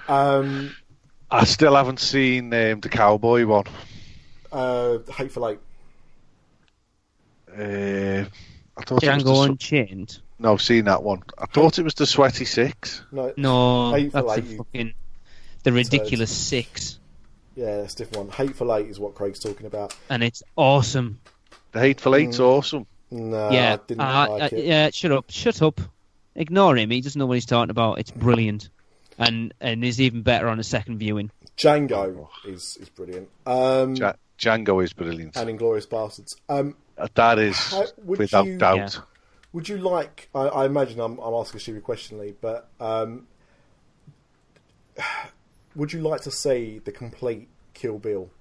I still haven't seen the cowboy one. Hateful Eight. I thought Django Unchained. No, I've seen that one. I thought it was the Sweaty Six. No, Hateful that's Eight. The Ridiculous Six. Yeah, that's a different one. Hateful Eight is what Craig's talking about. And it's awesome. The Hateful Eight's awesome. No, yeah, I didn't like it. Yeah, shut up. Ignore him. He doesn't know what he's talking about. It's brilliant. And is even better on a second viewing. Django is brilliant. Django is brilliant. And Inglourious Bastards. That is without doubt. Yeah. Would you like? I imagine I'm asking a stupid question, Lee, but would you like to see the complete Kill Bill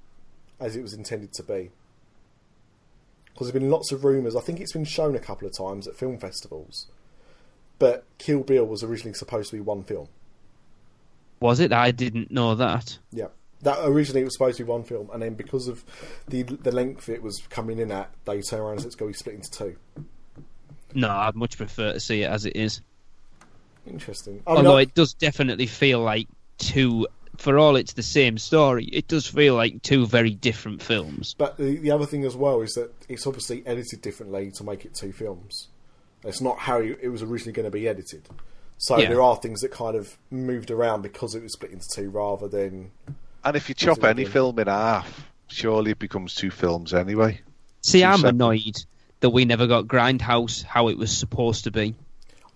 as it was intended to be? Because there's been lots of rumours. I think it's been shown a couple of times at film festivals, but Kill Bill was originally supposed to be one film. Was it? I didn't know that. Yeah. That originally it was supposed to be one film, and then because of the length it was coming in at, they turned around and said it's going to be split into two. No, I'd much prefer to see it as it is. Interesting. Although it does definitely feel like two, for all it's the same story, it does feel like two very different films. But the other thing as well is that it's obviously edited differently to make it two films. It's not how it was originally going to be edited. So there are things that kind of moved around because it was split into two rather than... And if you chop any film in half, surely it becomes two films anyway. See, I'm annoyed that we never got Grindhouse how it was supposed to be.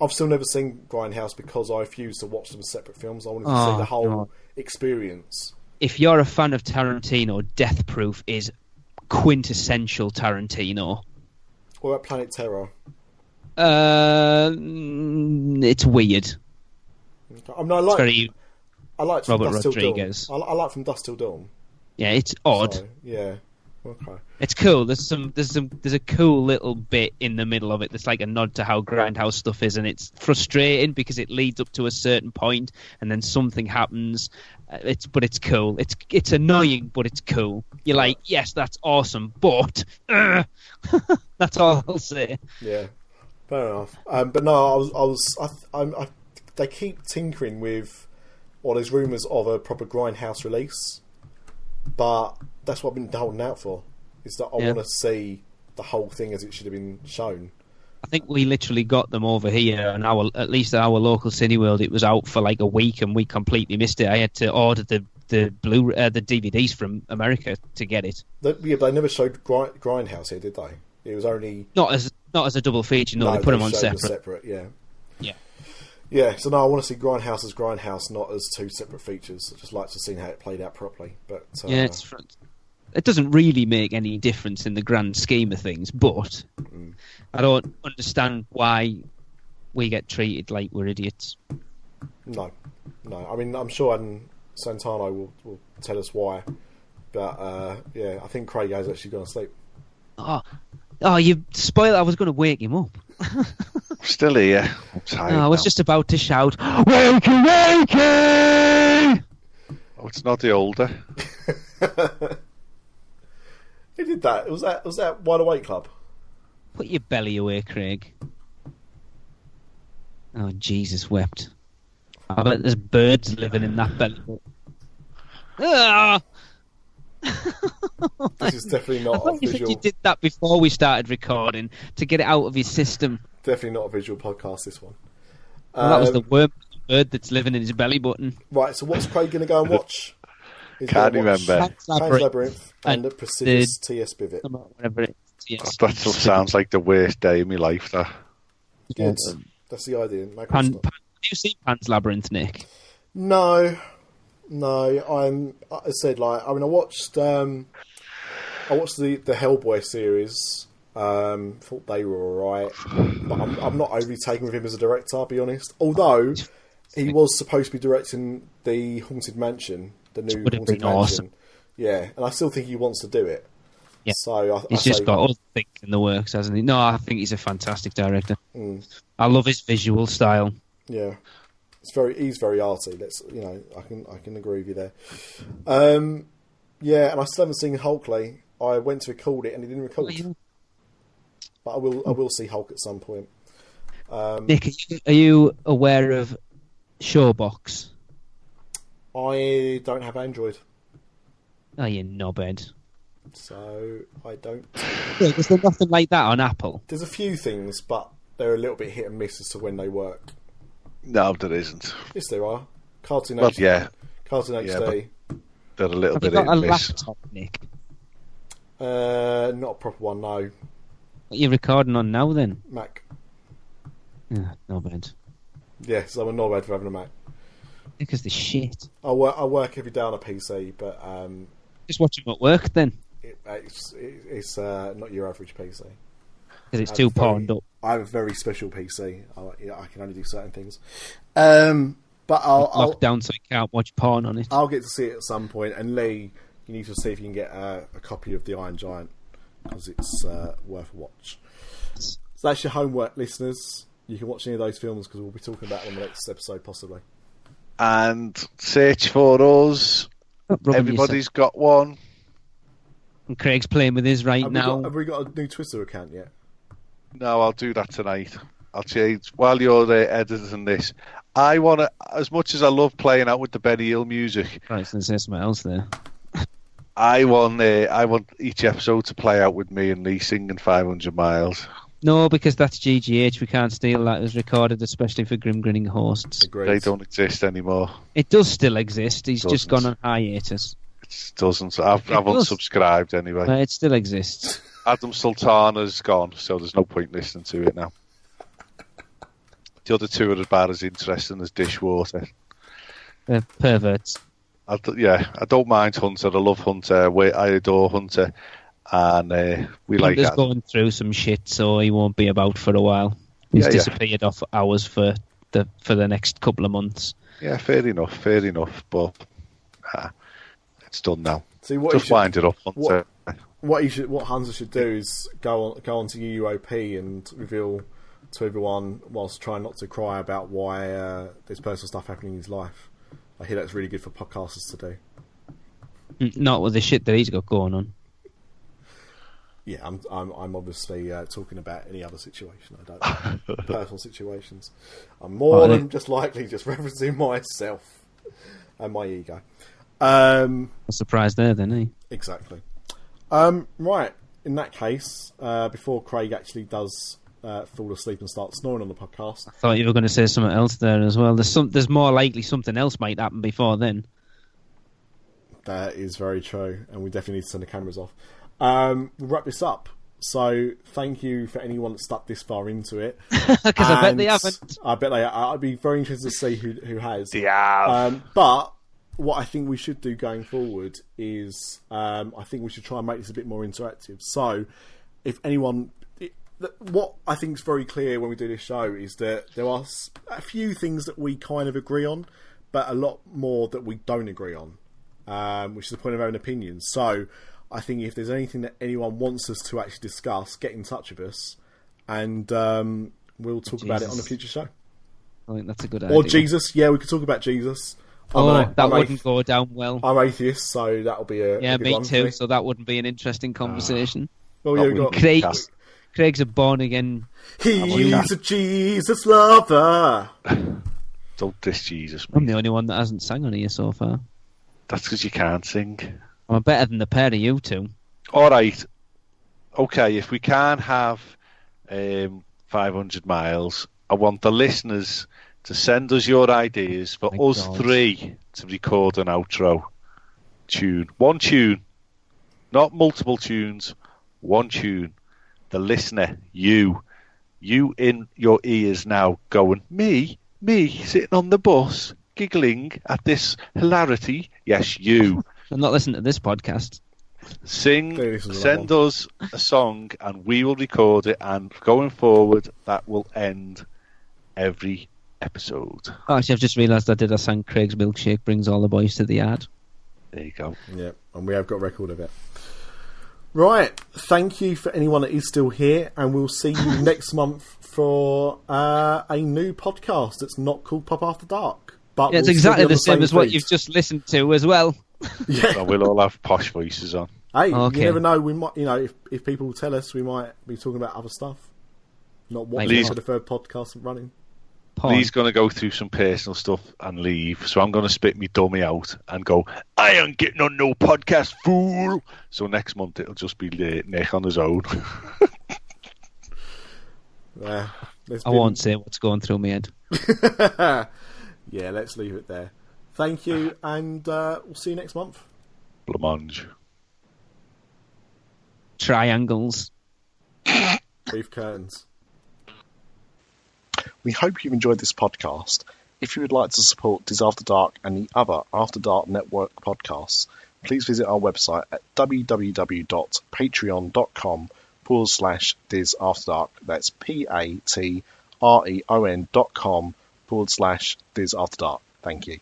I've still never seen Grindhouse because I refused to watch them as separate films. I wanted to see the whole experience. If you're a fan of Tarantino, Death Proof is quintessential Tarantino. What about Planet Terror? It's weird. I mean, I like Robert From Dusk Till Rodriguez. Dawn. I like From Dusk Till Dawn. Yeah, it's odd. So, yeah. Okay. It's cool. There's a cool little bit in the middle of it that's like a nod to how Grindhouse stuff is, and it's frustrating because it leads up to a certain point and then something happens. But it's cool. It's annoying, but it's cool. You're like, yes, that's awesome, but that's all I'll say. Yeah, fair enough. But no, they keep tinkering with. Well, there's rumours of a proper Grindhouse release, but that's what I've been holding out for. Is that I want to see the whole thing as it should have been shown. I think we literally got them over here, and at least at our local Cineworld, it was out for like a week, and we completely missed it. I had to order the DVDs from America to get it. But they never showed Grindhouse here, did they? It was only not as a double feature. No, they put them on separate. Yeah. Yeah, so no, I want to see Grindhouse as Grindhouse, not as two separate features. I'd just like to see how it played out properly. But it doesn't really make any difference in the grand scheme of things, but I don't understand why we get treated like we're idiots. No. I mean, I'm sure Santano will tell us why. But, I think Craig has actually gone to sleep. Oh, you spoiled it. I was going to wake him up. Still here. I'm tired. I was just about to shout, "Wakey, wakey!" Oh, it's not the older. Who did that? Was that Wide Awake Club? Put your belly away, Craig. Oh, Jesus wept. I bet there's birds living in that belly. This is definitely not a visual. You did that before we started recording to get it out of your system. Definitely not a visual podcast, this one. Well, that was the bird that's living in his belly button. Right, so what's Craig going to go and watch? Can't remember. Pan's Labyrinth and the Prestigious T.S. Bivet. Whatever it is. That still sounds like the worst day of my life, that. Good. That's the idea. Have you seen Pan's Labyrinth, Nick? No. I said, I watched the Hellboy series. Thought they were alright, but I'm not overly taken with him as a director, I'll be honest. Although he was supposed to be directing the Haunted Mansion, the new Haunted Mansion. Awesome. Yeah, and I still think he wants to do it. Yeah, so he's just got other things in the works, hasn't he? No, I think he's a fantastic director. I love his visual style. Yeah. He's very arty. I can agree with you there. And I still haven't seen Hulkly. I went to record it and it didn't record. But I will see Hulk at some point. Nick, are you aware of Showbox? I don't have Android. Oh, you knobhead. So I don't. Yeah, is there nothing like that on Apple? There's a few things, but they're a little bit hit and miss as to when they work. No, there isn't. Yes, there are. Cartoon HD. Yeah. Cartoon HD. They're a little bit hit and miss. Have you got a laptop, Nick? Not a proper one, no. What are you recording on now, then? Mac. Yeah, no bad. Yes, I'm a knobhead for having a Mac. Because the shit. I work every day on a PC, but... Just watch them at work, then. It's not your average PC. Because it's too pawned up. I have a very special PC. I can only do certain things. But I'll locked down so you can't watch porn on it. I'll get to see it at some point. And Lee, you need to see if you can get a copy of The Iron Giant, because it's worth a watch. So that's your homework, listeners. You can watch any of those films because we'll be talking about them in the next episode, possibly. And search for us. Everybody's got one. And Craig's playing with his now. Have we got a new Twitter account yet? No, I'll do that tonight. I'll change while you're there editing this. I want to, as much as I love playing out with the Benny Hill music. Right, so there's something else there. I want each episode to play out with me and Lee singing 500 Miles. No, because that's GGH. We can't steal that. It was recorded especially for Grim Grinning Hosts. Agreed. They don't exist anymore. It does still exist. He's just gone on hiatus. It doesn't. I've unsubscribed anyway. But it still exists. Adam Sultana's gone, so there's no point listening to it now. The other two are about as interesting as Dishwater. Perverts. I don't mind Hunter. I love Hunter. I adore Hunter. and we like Hunter's that. going through some shit, so he won't be about for a while. He's disappeared off hours for the next couple of months. Yeah, fair enough. But it's done now. See, what just wind it up. Hunter. What Hunter should do is go on to UOP and reveal to everyone, whilst trying not to cry about why there's personal stuff happening in his life. I hear that's really good for podcasters to do. Not with the shit that he's got going on. Yeah, I'm obviously talking about any other situation. I don't personal situations. I'm more than just likely just referencing myself and my ego. A surprise there, then, eh? Exactly. Right. In that case, before Craig actually does fall asleep and start snoring on the podcast, I thought you were going to say something else there as well. There's more likely something else might happen before then. That is very true, and we definitely need to turn the cameras off. We'll wrap this up. So thank you for anyone that stuck this far into it. Because I bet they haven't. I bet they. I'd be very interested to see who has. Yeah. But what I think we should do going forward is I think we should try and make this a bit more interactive. So if anyone... What I think is very clear when we do this show is that there are a few things that we kind of agree on, but a lot more that we don't agree on, which is the point of our own opinions. So I think if there's anything that anyone wants us to actually discuss, get in touch with us, and we'll talk about it on a future show. I think that's a good idea. Or Jeezus. Yeah, we could talk about Jeezus. That wouldn't go down well. I'm atheist, so that'll be a good me one too. me. So that wouldn't be an interesting conversation. Oh, yeah, we got Craig's a born again. He's a Jesus lover. Don't diss Jesus. I'm the only one that hasn't sang on here so far. That's because you can't sing. I'm better than the pair of you two. All right. Okay, if we can't have 500 miles, I want the listeners to send us your ideas for us three to record an outro tune. One tune. Not multiple tunes. One tune. The listener, you in your ears now going, me sitting on the bus, giggling at this hilarity. Yes, you. I'm not listening to this podcast. Send us a song and we will record it, and going forward that will end every episode. Oh, actually, I've just realised I sang Craig's Milkshake Brings All the Boys to the Yard. There you go. Yeah, and we have got a record of it. Right, thank you for anyone that is still here, and we'll see you next month for a new podcast that's not called Pop After Dark. But it's exactly the same as what you've just listened to as well. Yeah, so we'll all have posh voices on. Hey, You never know. We might, if people tell us, we might be talking about other stuff. Not what the third podcast running. Lee's going to go through some personal stuff and leave, so I'm going to spit me dummy out and go, I ain't getting on no podcast, fool. So next month it'll just be Nick on his own. I won't say what's going through my head. Yeah, let's leave it there. Thank you, and we'll see you next month. Blancmange. Triangles. Brief curtains. We hope you've enjoyed this podcast. If you would like to support Dis After Dark and the other After Dark Network podcasts, please visit our website at www.patreon.com/Dis After Dark. That's patreon.com/Dis After Dark. Thank you.